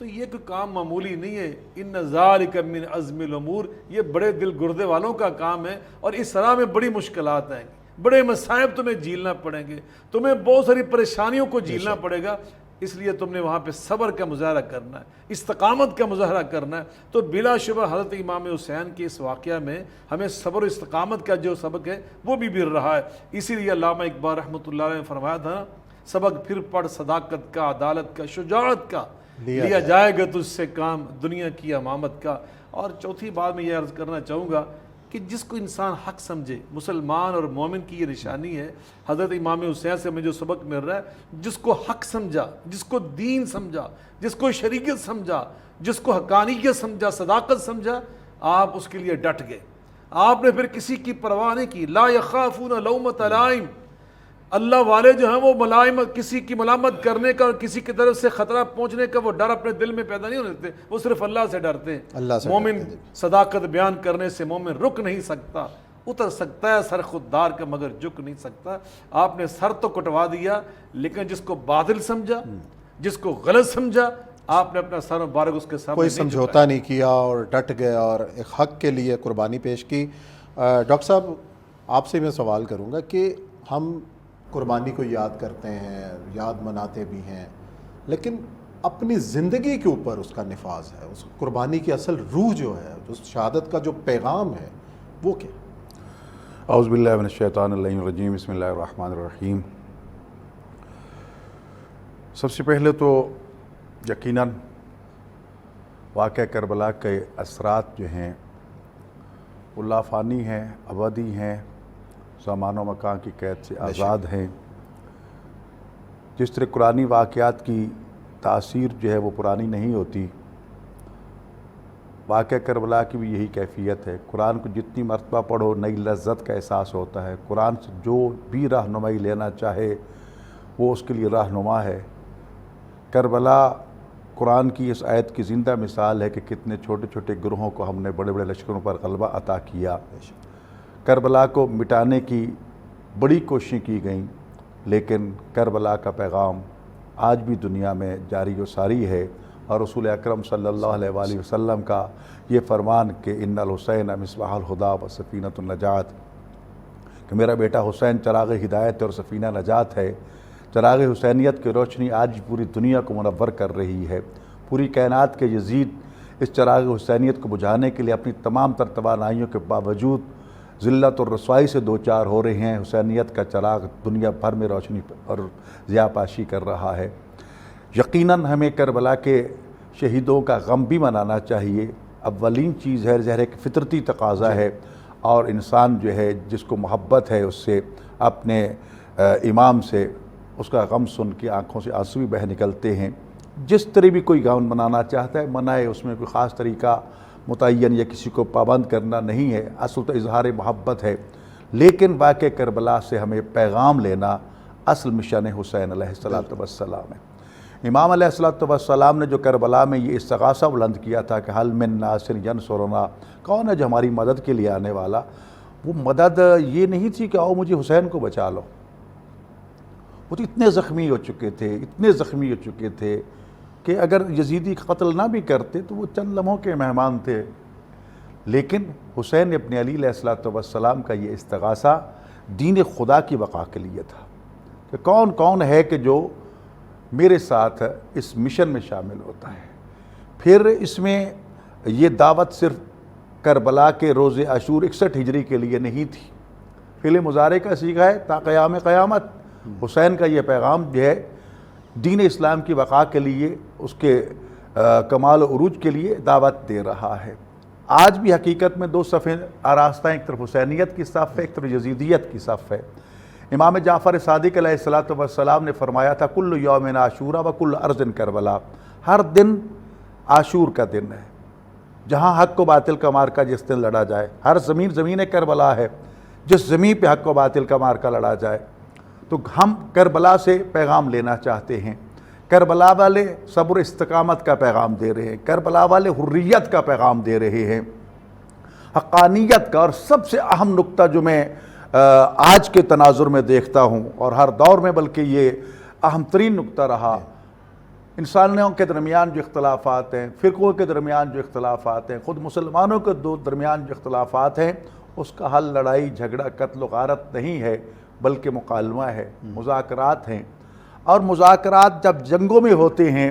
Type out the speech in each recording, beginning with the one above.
تو یہ کوئی کام معمولی نہیں ہے. ان ذالک من عزم الامور، یہ بڑے دل گردے والوں کا کام ہے، اور اس طرح میں بڑی مشکلات آئیں گی، بڑے مصائب تمہیں جھیلنا پڑیں گے، تمہیں بہت ساری پریشانیوں کو جھیلنا پڑے گا. اس لیے تم نے وہاں پہ صبر کا مظاہرہ کرنا ہے، استقامت کا مظاہرہ کرنا ہے. تو بلا شبہ حضرت امام حسین کے اس واقعہ میں ہمیں صبر و استقامت کا جو سبق ہے وہ بھی مل رہا ہے. اسی لیے علامہ اقبال رحمۃ اللہ علیہ نے فرمایا تھا نا، سبق پھر پڑھ صداقت کا، عدالت کا، شجاعت کا، لیا جائے گا تجھ سے کام دنیا کی امامت کا. اور چوتھی بات میں یہ عرض کرنا چاہوں گا کہ جس کو انسان حق سمجھے، مسلمان اور مومن کی یہ نشانی ہے. حضرت امام حسین سے ہمیں جو سبق مل رہا ہے، جس کو حق سمجھا، جس کو دین سمجھا، جس کو شریعت سمجھا، جس کو حقانیت سمجھا، صداقت سمجھا، آپ اس کے لیے ڈٹ گئے. آپ نے پھر کسی کی پرواہ نہیں کی. لا یخافون لومۃ لائم، اللہ والے جو ہیں وہ ملائمت، کسی کی ملامت کرنے کا اور کسی کی طرف سے خطرہ پہنچنے کا وہ ڈر اپنے دل میں پیدا نہیں ہونے دیتے، وہ صرف اللہ سے ڈرتے ہیں. مومن صداقت بیان کرنے سے مومن رک نہیں سکتا، اتر سکتا ہے سر خوددار کا مگر جھک نہیں سکتا. آپ نے سر تو کٹوا دیا، لیکن جس کو باطل سمجھا، جس کو غلط سمجھا، آپ نے اپنا سر مبارک اس کے سامنے کوئی سمجھوتا نہیں کیا اور ڈٹ گئے اور ایک حق کے لیے قربانی پیش کی. ڈاکٹر صاحب، آپ سے میں سوال کروں گا کہ ہم قربانی کو یاد کرتے ہیں، یاد مناتے بھی ہیں، لیکن اپنی زندگی کے اوپر اس کا نفاذ ہے، اس قربانی کی اصل روح جو ہے، اس شہادت کا جو پیغام ہے، وہ کیا؟ اعوذ باللہ من الشیطان الرجیم، بسم اللہ الرحمن الرحیم. سب سے پہلے تو یقیناً واقعہ کربلا کے اثرات جو ہیں وہ لافانی ہیں، ابدی ہیں، زمان و مکان کی قید سے آزاد ہیں. جس طرح قرآنی واقعات کی تاثیر جو ہے وہ پرانی نہیں ہوتی، واقعہ کربلا کی بھی یہی کیفیت ہے. قرآن کو جتنی مرتبہ پڑھو نئی لذت کا احساس ہوتا ہے. قرآن سے جو بھی رہنمائی لینا چاہے وہ اس کے لیے رہنما ہے. کربلا قرآن کی اس آیت کی زندہ مثال ہے کہ کتنے چھوٹے چھوٹے گروہوں کو ہم نے بڑے بڑے لشکروں پر غلبہ عطا کیا. کربلا کو مٹانے کی بڑی کوششیں کی گئیں، لیکن کربلا کا پیغام آج بھی دنیا میں جاری و ساری ہے. اور رسول اکرم صلی اللہ علیہ وآلہ وسلم کا یہ فرمان کہ ان الحسین مصباح الہدیٰ و سفینۃ النجات، کہ میرا بیٹا حسین چراغ ہدایت اور سفینہ نجات ہے. چراغ حسینیت کی روشنی آج پوری دنیا کو منور کر رہی ہے. پوری کائنات کے یزید اس چراغ حسینیت کو بجھانے کے لیے اپنی تمام تر توانائیوں کے باوجود ذلت اور رسوائی سے دوچار ہو رہے ہیں. حسینیت کا چراغ دنیا بھر میں روشنی اور ضیاء پاشی کر رہا ہے. یقیناً ہمیں کربلا کے شہیدوں کا غم بھی منانا چاہیے. اولین چیز ہے ظاہر ایک فطرتی تقاضا ہے، اور انسان جو ہے جس کو محبت ہے اس سے، اپنے امام سے، اس کا غم سن کے آنکھوں سے آنسو بھی بہہ نکلتے ہیں. جس طرح بھی کوئی غم منانا چاہتا ہے منائے، اس میں کوئی خاص طریقہ متعین یا کسی کو پابند کرنا نہیں ہے. اصل تو اظہار محبت ہے. لیکن واقع کربلا سے ہمیں پیغام لینا اصل مشن حسین علیہ السلام ہے. امام علیہ السلام نے جو کربلا میں یہ استغاثہ بلند کیا تھا کہ حل من ناصر ینصرنا، کون ہے جو ہماری مدد کے لیے آنے والا، وہ مدد یہ نہیں تھی کہ آؤ مجھے حسین کو بچا لو. وہ تو اتنے زخمی ہو چکے تھے کہ اگر یزیدی قتل نہ بھی کرتے تو وہ چند لمحوں کے مہمان تھے. لیکن حسین ابن علی علیہ السلام کا یہ استغاثہ دین خدا کی بقا کے لیے تھا کہ کون ہے کہ جو میرے ساتھ اس مشن میں شامل ہوتا ہے. پھر اس میں یہ دعوت صرف کربلا کے روز عاشور 61 ہجری کے لیے نہیں تھی. فعل مضارع کا صیغہ ہے تا قیام قیامت. حسین کا یہ پیغام جو ہے دین اسلام کی بقا کے لیے، اس کے کمال و عروج کے لیے دعوت دے رہا ہے. آج بھی حقیقت میں دو صفیں آراستہ ہیں، ایک طرف حسینیت کی صف ہے، ایک طرف یزیدیت کی صف ہے. امام جعفر صادق علیہ السلام نے فرمایا تھا کل یوم عاشورا و کل ارض کربلا، ہر دن عاشور کا دن ہے جہاں حق و باطل کا مارکا جس دن لڑا جائے. ہر زمین کربلا ہے جس زمین پہ حق و باطل کا مارکا لڑا جائے. تو ہم کربلا سے پیغام لینا چاہتے ہیں. کربلا والے صبر استقامت کا پیغام دے رہے ہیں، کربلا والے حریت کا پیغام دے رہے ہیں، حقانیت کا. اور سب سے اہم نقطہ جو میں آج کے تناظر میں دیکھتا ہوں اور ہر دور میں بلکہ یہ اہم ترین نقطہ رہا، انسانوں کے درمیان جو اختلافات ہیں، فرقوں کے درمیان جو اختلافات ہیں، خود مسلمانوں کے درمیان جو اختلافات ہیں، اس کا حل لڑائی جھگڑا قتل و غارت نہیں ہے بلکہ مکالمہ ہے، مذاکرات ہیں۔ اور مذاکرات جب جنگوں میں ہوتے ہیں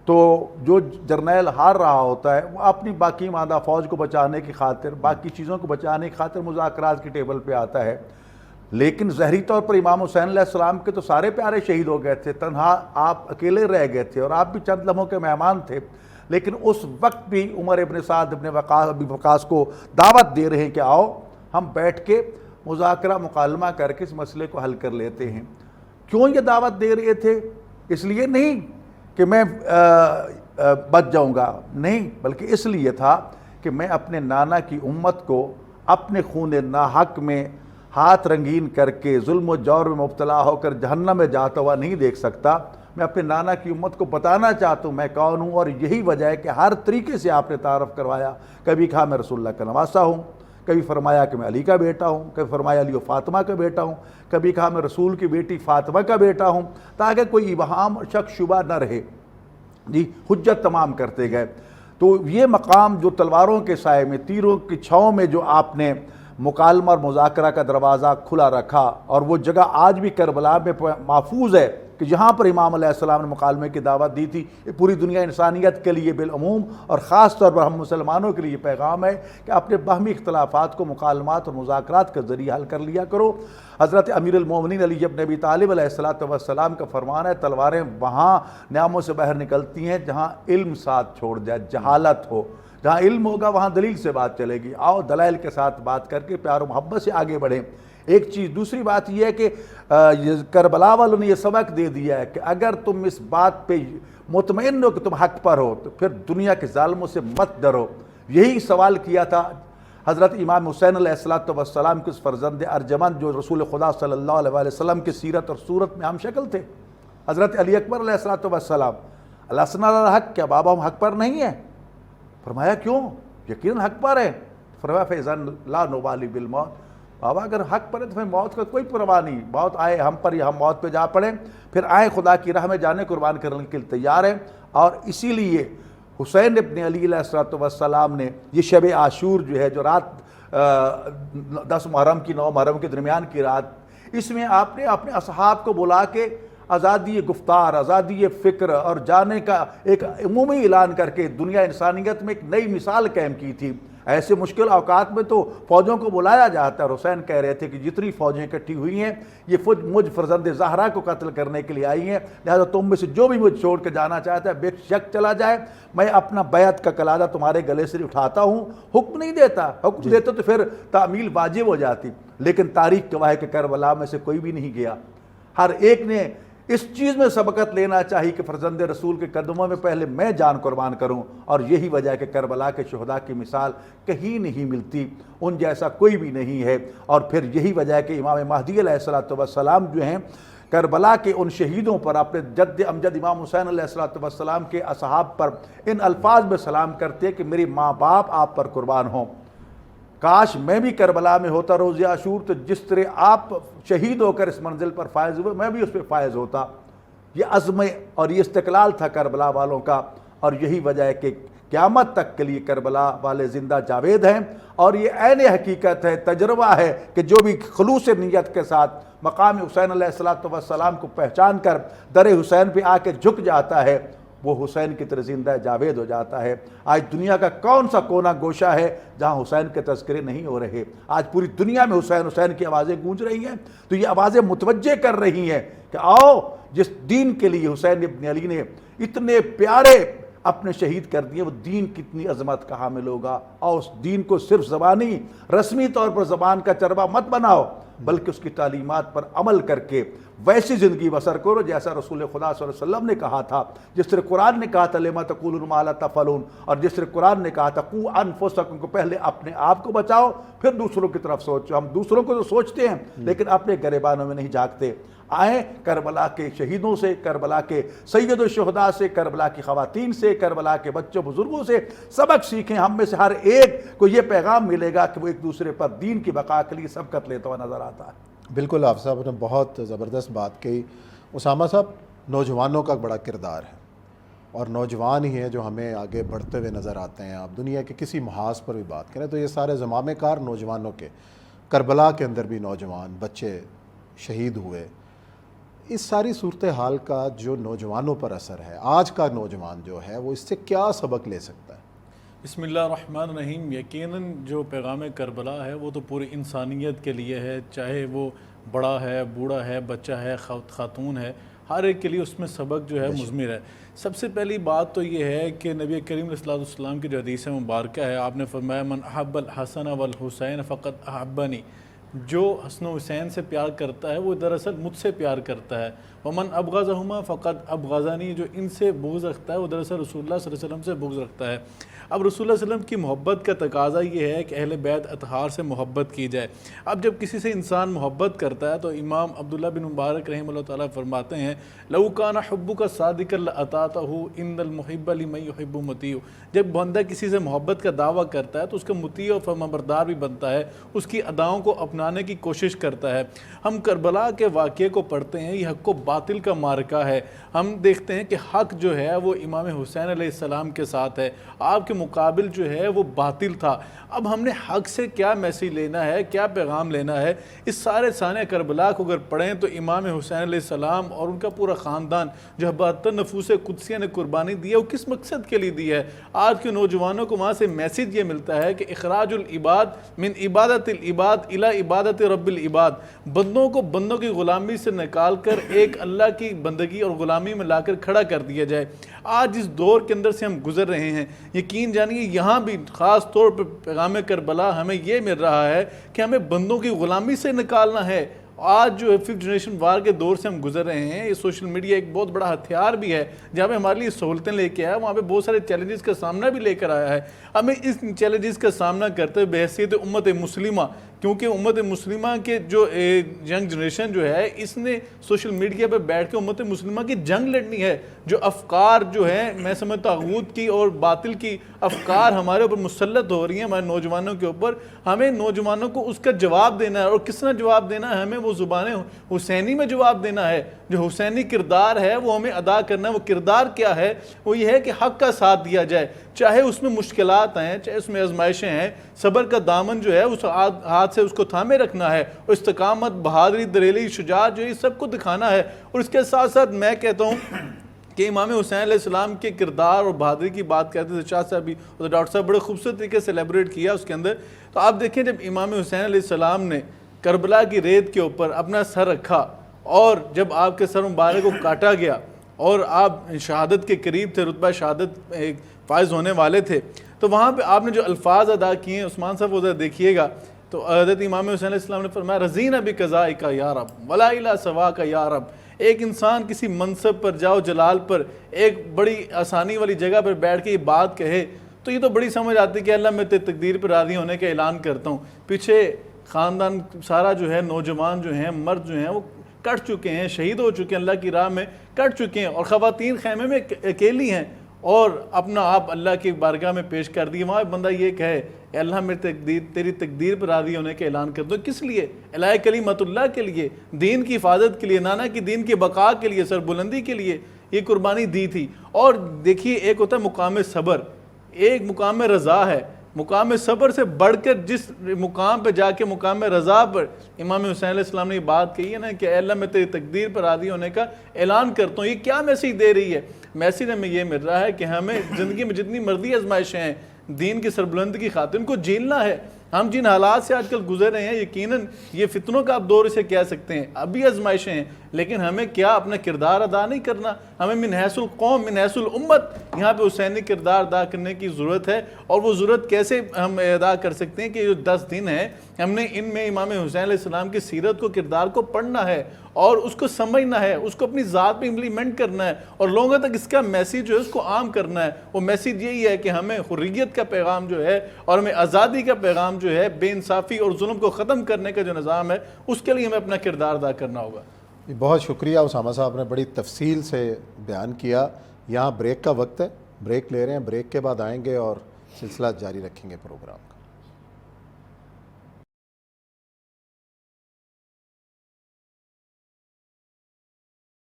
تو جو جرنیل ہار رہا ہوتا ہے وہ اپنی باقی ماندہ فوج کو بچانے کی خاطر، باقی چیزوں کو بچانے کی خاطر مذاکرات کی ٹیبل پہ آتا ہے۔ لیکن ظاہری طور پر امام حسین علیہ السلام کے تو سارے پیارے شہید ہو گئے تھے، تنہا آپ اکیلے رہ گئے تھے اور آپ بھی چند لمحوں کے مہمان تھے، لیکن اس وقت بھی عمر ابن سعد ابن وقاص کو دعوت دے رہے ہیں کہ آؤ ہم بیٹھ کے مذاکرہ مکالمہ کر کے اس مسئلے کو حل کر لیتے ہیں۔ کیوں یہ دعوت دے رہے تھے؟ اس لیے نہیں کہ میں بچ جاؤں گا، نہیں، بلکہ اس لیے تھا کہ میں اپنے نانا کی امت کو اپنے خون ناحق میں ہاتھ رنگین کر کے ظلم و جور میں مبتلا ہو کر جہنم میں جاتا ہوا نہیں دیکھ سکتا۔ میں اپنے نانا کی امت کو بتانا چاہتا ہوں میں کون ہوں، اور یہی وجہ ہے کہ ہر طریقے سے آپ نے تعارف کروایا۔ کبھی کہا میں رسول اللہ کا نواسہ ہوں، کبھی فرمایا کہ میں علی کا بیٹا ہوں، کبھی فرمایا علی و فاطمہ کا بیٹا ہوں، کبھی کہا میں رسول کی بیٹی فاطمہ کا بیٹا ہوں، تاکہ کوئی ابہام شک شبہ نہ رہے۔ جی حجت تمام کرتے گئے۔ تو یہ مقام جو تلواروں کے سائے میں، تیروں کی چھاؤں میں جو آپ نے مکالمہ اور مذاکرہ کا دروازہ کھلا رکھا، اور وہ جگہ آج بھی کربلا میں محفوظ ہے کہ جہاں پر امام علیہ السلام نے مکالمے کی دعوت دی تھی، یہ پوری دنیا انسانیت کے لیے بالعموم اور خاص طور پر ہم مسلمانوں کے لیے پیغام ہے کہ اپنے باہمی اختلافات کو مکالمات اور مذاکرات کے ذریعے حل کر لیا کرو۔ حضرت امیر المومنین علی بن ابی طالب علیہ السلام کا فرمان ہے، تلواریں وہاں نیاموں سے باہر نکلتی ہیں جہاں علم ساتھ چھوڑ جائے، جہالت ہو۔ جہاں علم ہوگا وہاں دلیل سے بات چلے گی، آؤ دلائل کے ساتھ بات کر کے پیار و محبت سے آگے بڑھیں۔ ایک چیز دوسری بات یہ ہے کہ کربلا والوں نے یہ سبق دے دیا ہے کہ اگر تم اس بات پہ مطمئن ہو کہ تم حق پر ہو تو پھر دنیا کے ظالموں سے مت ڈرو۔ یہی سوال کیا تھا حضرت امام حسین علیہ السلام کے اس فرزند ارجمند جو رسول خدا صلی اللہ علیہ وسلم کی سیرت اور صورت میں ہم شکل تھے، حضرت علی اکبر علیہ السلام۔ لسنا علی الحق، کیا بابا ہم حق پر نہیں ہیں؟ فرمایا کیوں؟ یقیناً حق پر ہے۔ فرمایا فَإِذًا لَا نُبَالِي بِالْمَوْتِ، بابا اگر حق پر ہے تو ہمیں موت کا کوئی پرواہ نہیں، موت آئے ہم پر یا ہم موت پہ جا پڑیں، پھر آئیں خدا کی راہ میں جانے قربان کرنے کے لیے تیار ہیں۔ اور اسی لیے حسین ابن علی علیہ السلام نے یہ شب عاشور جو ہے، جو رات 10 محرم کی 9 محرم کے درمیان کی رات، اس میں آپ نے اپنے اصحاب کو بلا کے آزادی گفتار، آزادی فکر اور جانے کا ایک عمومی اعلان کر کے دنیا انسانیت میں ایک نئی مثال قائم کی تھی۔ ایسے مشکل اوقات میں تو فوجوں کو بلایا جاتا ہے۔ حسین کہہ رہے تھے کہ جتنی فوجیں اکٹھی ہوئی ہیں یہ مجھ فرزند زہرا کو قتل کرنے کے لیے آئی ہیں، لہذا تم میں سے جو بھی مجھ چھوڑ کے جانا چاہتا ہے بے شک چلا جائے، میں اپنا بیعت کا کلادہ تمہارے گلے سے اٹھاتا ہوں۔ حکم نہیں دیتا، حکم دیتا تو پھر تعمیل واجب ہو جاتی، لیکن تاریخ گواہ ہے کہ کربلا میں سے کوئی بھی نہیں گیا۔ ہر ایک نے اس چیز میں سبقت لینا چاہیے کہ فرزند رسول کے قدموں میں پہلے میں جان قربان کروں، اور یہی وجہ ہے کہ کربلا کے شہداء کی مثال کہیں نہیں ملتی، ان جیسا کوئی بھی نہیں ہے۔ اور پھر یہی وجہ ہے کہ امام مہدی علیہ السلام جو ہیں کربلا کے ان شہیدوں پر، اپنے جد امجد امام حسین علیہ السلام کے اصحاب پر ان الفاظ میں سلام کرتے کہ میرے ماں باپ آپ پر قربان ہوں، کاش میں بھی کربلا میں ہوتا روز عاشور، تو جس طرح آپ شہید ہو کر اس منزل پر فائز ہوئے میں بھی اس پہ فائز ہوتا۔ یہ عزم اور یہ استقلال تھا کربلا والوں کا، اور یہی وجہ ہے کہ قیامت تک کے لیے کربلا والے زندہ جاوید ہیں، اور یہ عین حقیقت ہے، تجربہ ہے کہ جو بھی خلوص نیت کے ساتھ مقام حسین علیہ السلام کو پہچان کر در حسین پہ آ کے جھک جاتا ہے وہ حسین کی طرح زندہ جاوید ہو جاتا ہے۔ آج دنیا کا کون سا کونا گوشہ ہے جہاں حسین کے تذکرے نہیں ہو رہے؟ آج پوری دنیا میں حسین حسین کی آوازیں گونج رہی ہیں، تو یہ آوازیں متوجہ کر رہی ہیں کہ آؤ، جس دین کے لیے حسین ابن علی نے اتنے پیارے اپنے شہید کر دیے، وہ دین کتنی عظمت کا حامل ہوگا، اور اس دین کو صرف زبانی رسمی طور پر زبان کا چربا مت بناؤ، بلکہ اس کی تعلیمات پر عمل کر کے ویسی زندگی بسر کرو جیسا رسول خدا صلی اللہ علیہ وسلم نے کہا تھا، جس طرح قرآن نے کہا تھا لما تقولون ما لا تفعلون، اور جس طرح قرآن نے کہا تھا قوا انفسکم، کو پہلے اپنے آپ کو بچاؤ پھر دوسروں کی طرف سوچو۔ ہم دوسروں کو تو سوچتے ہیں لیکن اپنے گریبانوں میں نہیں جھانکتے۔ آئیں کربلا کے شہیدوں سے، کربلا کے سید الشہداء سے، کربلا کی خواتین سے، کربلا کے بچوں بزرگوں سے سبق سیکھیں۔ ہم میں سے ہر ایک کو یہ پیغام ملے گا کہ وہ ایک دوسرے پر دین کی بقا کے لیے سبقت لیتا ہوا نظر آتا ہے۔ بالکل، آپ صاحب نے بہت زبردست بات کہی۔ اسامہ صاحب، نوجوانوں کا بڑا کردار ہے، اور نوجوان ہی ہیں جو ہمیں آگے بڑھتے ہوئے نظر آتے ہیں. آپ دنیا کے کسی محاذ پر بھی بات کریں تو یہ سارے زمامے کار نوجوانوں کے. کربلا کے اندر بھی نوجوان بچے شہید ہوئے. اس ساری صورتحال کا جو نوجوانوں پر اثر ہے، آج کا نوجوان جو ہے وہ اس سے کیا سبق لے سکتا ہے؟ بسم اللہ الرحمن الرحیم. یقیناً جو پیغام کربلا ہے وہ تو پوری انسانیت کے لیے ہے، چاہے وہ بڑا ہے، بوڑھا ہے، بچہ ہے، خاتون ہے، ہر ایک کے لیے اس میں سبق جو ہے مضمر ہے. سب سے پہلی بات تو یہ ہے کہ نبی کریم صلی اللہ علیہ وسلم کی جو حدیث مبارکہ ہے، آپ نے فرمایا من احب الحسن والحسین فقط احبنی. جو حسن و حسین سے پیار کرتا ہے وہ دراصل مجھ سے پیار کرتا ہے. ومن ابغضہما فقط ابغضنی. جو ان سے بغض رکھتا ہے وہ دراصل رسول اللہ صلی اللہ علیہ وسلم سے بغض رکھتا ہے. اب رسول اللہ صلی اللہ علیہ وسلم کی محبت کا تقاضا یہ ہے کہ اہل بیت اطہار سے محبت کی جائے. اب جب کسی سے انسان محبت کرتا ہے تو امام عبداللہ بن مبارک رحمہ اللہ تعالیٰ فرماتے ہیں لو کان حبک صادقا لأطاعتہ ان المحب لمن یحب مطیع. جب بندہ کسی سے محبت کا دعویٰ کرتا ہے تو اس کا مطیع اور فرمانبردار بھی بنتا ہے، اس کی اداؤں کو اپنانے کی کوشش کرتا ہے. ہم کربلا کے واقعے کو پڑھتے ہیں، یہ حق و باطل کا معرکہ ہے. ہم دیکھتے ہیں کہ حق جو ہے وہ امام حسین علیہ السلام کے ساتھ ہے، آپ کے مقابل جو ہے وہ باطل تھا. اب ہم نے حق سے کیا میسیج لینا ہے، کیا پیغام لینا ہے؟ اس سارے سانحہ کربلا کو اگر پڑھیں تو امام حسین علیہ السلام اور ان کا پورا خاندان جو 72 نفوس قدسیہ نے قربانی دی ہے وہ کس مقصد کے لیے دی ہے؟ آج کے نوجوانوں کو وہاں سے میسیج یہ ملتا ہے کہ اخراج العباد من عبادت العباد الی عبادت رب العباد. بندوں کو بندوں کی غلامی سے نکال کر ایک اللہ کی بندگی اور غلامی میں لا کر کھڑا کر دیا جائے. آج اس دور کے اندر سے ہم گزر رہے ہیں. یقین جانیے یہاں بھی خاص طور پر پیغام کربلا ہمیں یہ مل رہا ہے کہ ہمیں بندوں کی غلامی سے نکالنا ہے. آج جو 5th جنریشن وار کے دور سے ہم گزر رہے ہیں، یہ سوشل میڈیا ایک بہت بڑا ہتھیار بھی ہے جہاں پہ ہمارے لیے سہولتیں لے کے آیا ہے، وہاں پہ بہت سارے چیلنجز کا سامنا بھی لے کر آیا ہے. ہمیں اس چیلنجز کا سامنا کرتے ہوئے بحیثیت امت مسلمہ، کیونکہ امت مسلمہ کے جو ینگ جنریشن جو ہے اس نے سوشل میڈیا پہ بیٹھ کے امت مسلمہ کی جنگ لڑنی ہے. جو افکار جو ہیں میں سمجھتا طاغوت کی اور باطل کی افکار ہمارے اوپر مسلط ہو رہی ہیں ہمارے نوجوانوں کے اوپر، ہمیں نوجوانوں کو اس کا جواب دینا ہے. اور کس طرح جواب دینا ہے؟ ہمیں وہ زبان حسینی میں جواب دینا ہے. جو حسینی کردار ہے وہ ہمیں ادا کرنا ہے. وہ کردار کیا ہے؟ وہ یہ ہے کہ حق کا ساتھ دیا جائے، چاہے اس میں مشکلات ہیں، چاہے اس میں آزمائشیں ہیں. صبر کا دامن جو ہے اس ہاتھ سے اس کو تھامے رکھنا ہے، اور استقامت، بہادری، دلیری، شجاعت جو ہے سب کو دکھانا ہے. اور اس کے ساتھ ساتھ میں کہتا ہوں کہ امام حسین علیہ السلام کے کردار اور بہادری کی بات کرتے تھے شاہ صاحب بھی اور ڈاکٹر صاحب بڑے خوبصورت طریقے سے ایلیبریٹ کیا اس کے اندر. تو آپ دیکھیں جب امام حسین علیہ السلام نے کربلا کی ریت کے اوپر اپنا سر رکھا اور جب آپ کے سر مبارک کو کاٹا گیا اور آپ شہادت کے قریب تھے، رتبہ شہادت فائز ہونے والے تھے، تو وہاں پہ آپ نے جو الفاظ ادا کیے ہیں عثمان صاحب وہ ذرا دیکھیے گا. تو حضرت امام حسین علیہ السلام نے فرمایا رضینا بقضائک یا رب ولا الہ سواک یا رب. ایک انسان کسی منصب پر جاؤ جلال پر ایک بڑی آسانی والی جگہ پر بیٹھ کے یہ بات کہے تو یہ تو بڑی سمجھ آتی کہ اللہ میں تیری تقدیر پر راضی ہونے کا اعلان کرتا ہوں. پیچھے خاندان سارا جو ہے، نوجوان جو ہیں، مرد جو ہیں وہ کٹ چکے ہیں، شہید ہو چکے ہیں، اللہ کی راہ میں کٹ چکے ہیں، اور خواتین خیمے میں اکیلی ہیں اور اپنا آپ اللہ کی بارگاہ میں پیش کر دی. وہاں بندہ یہ کہے اے اللہ میری تیری تقدیر پر راضی ہونے کا اعلان کر دو. کس لیے؟ الہ کلمت اللہ کے لیے، دین کی حفاظت کے لیے، نانا کی دین کی بقا کے لیے، سربلندی کے لیے یہ قربانی دی تھی. اور دیکھیے ایک ہوتا ہے مقام صبر، ایک مقام رضا ہے. مقام صبر سے بڑھ کر جس مقام پہ جا کے مقام رضا پر امام حسین علیہ السلام نے یہ بات کہی ہے نا کہ اے اللہ میں تیری تقدیر پر راضی ہونے کا اعلان کرتا ہوں. یہ کیا میسیج دے رہی ہے؟ میسیج ہمیں یہ مل رہا ہے کہ ہمیں زندگی میں جتنی مرضی آزمائشیں ہیں دین کی سربلندی کی خاطر ان کو جھیلنا ہے. ہم جن حالات سے آج کل گزر رہے ہیں یقیناً یہ فتنوں کا آپ دور اسے کہہ سکتے ہیں، ابھی آزمائشیں ہیں، لیکن ہمیں کیا اپنا کردار ادا نہیں کرنا؟ ہمیں من حیث القوم من حیث الامت یہاں پہ حسینی کردار ادا کرنے کی ضرورت ہے. اور وہ ضرورت کیسے ہم ادا کر سکتے ہیں کہ جو 10 دن ہیں ہم نے ان میں امام حسین علیہ السلام کی سیرت کو، کردار کو پڑھنا ہے اور اس کو سمجھنا ہے، اس کو اپنی ذات پہ امپلیمنٹ کرنا ہے اور لوگوں تک اس کا میسیج جو ہے اس کو عام کرنا ہے. وہ میسیج یہی ہے کہ ہمیں حریت کا پیغام جو ہے اور ہمیں آزادی کا پیغام جو ہے، بے انصافی اور ظلم کو ختم کرنے کا جو نظام ہے اس کے لیے ہمیں اپنا کردار ادا کرنا ہوگا. بہت شکریہ اسامہ صاحب نے بڑی تفصیل سے بیان کیا. یہاں بریک کا وقت ہے، بریک لے رہے ہیں، بریک کے بعد آئیں گے اور سلسلہ جاری رکھیں گے پروگرام کا.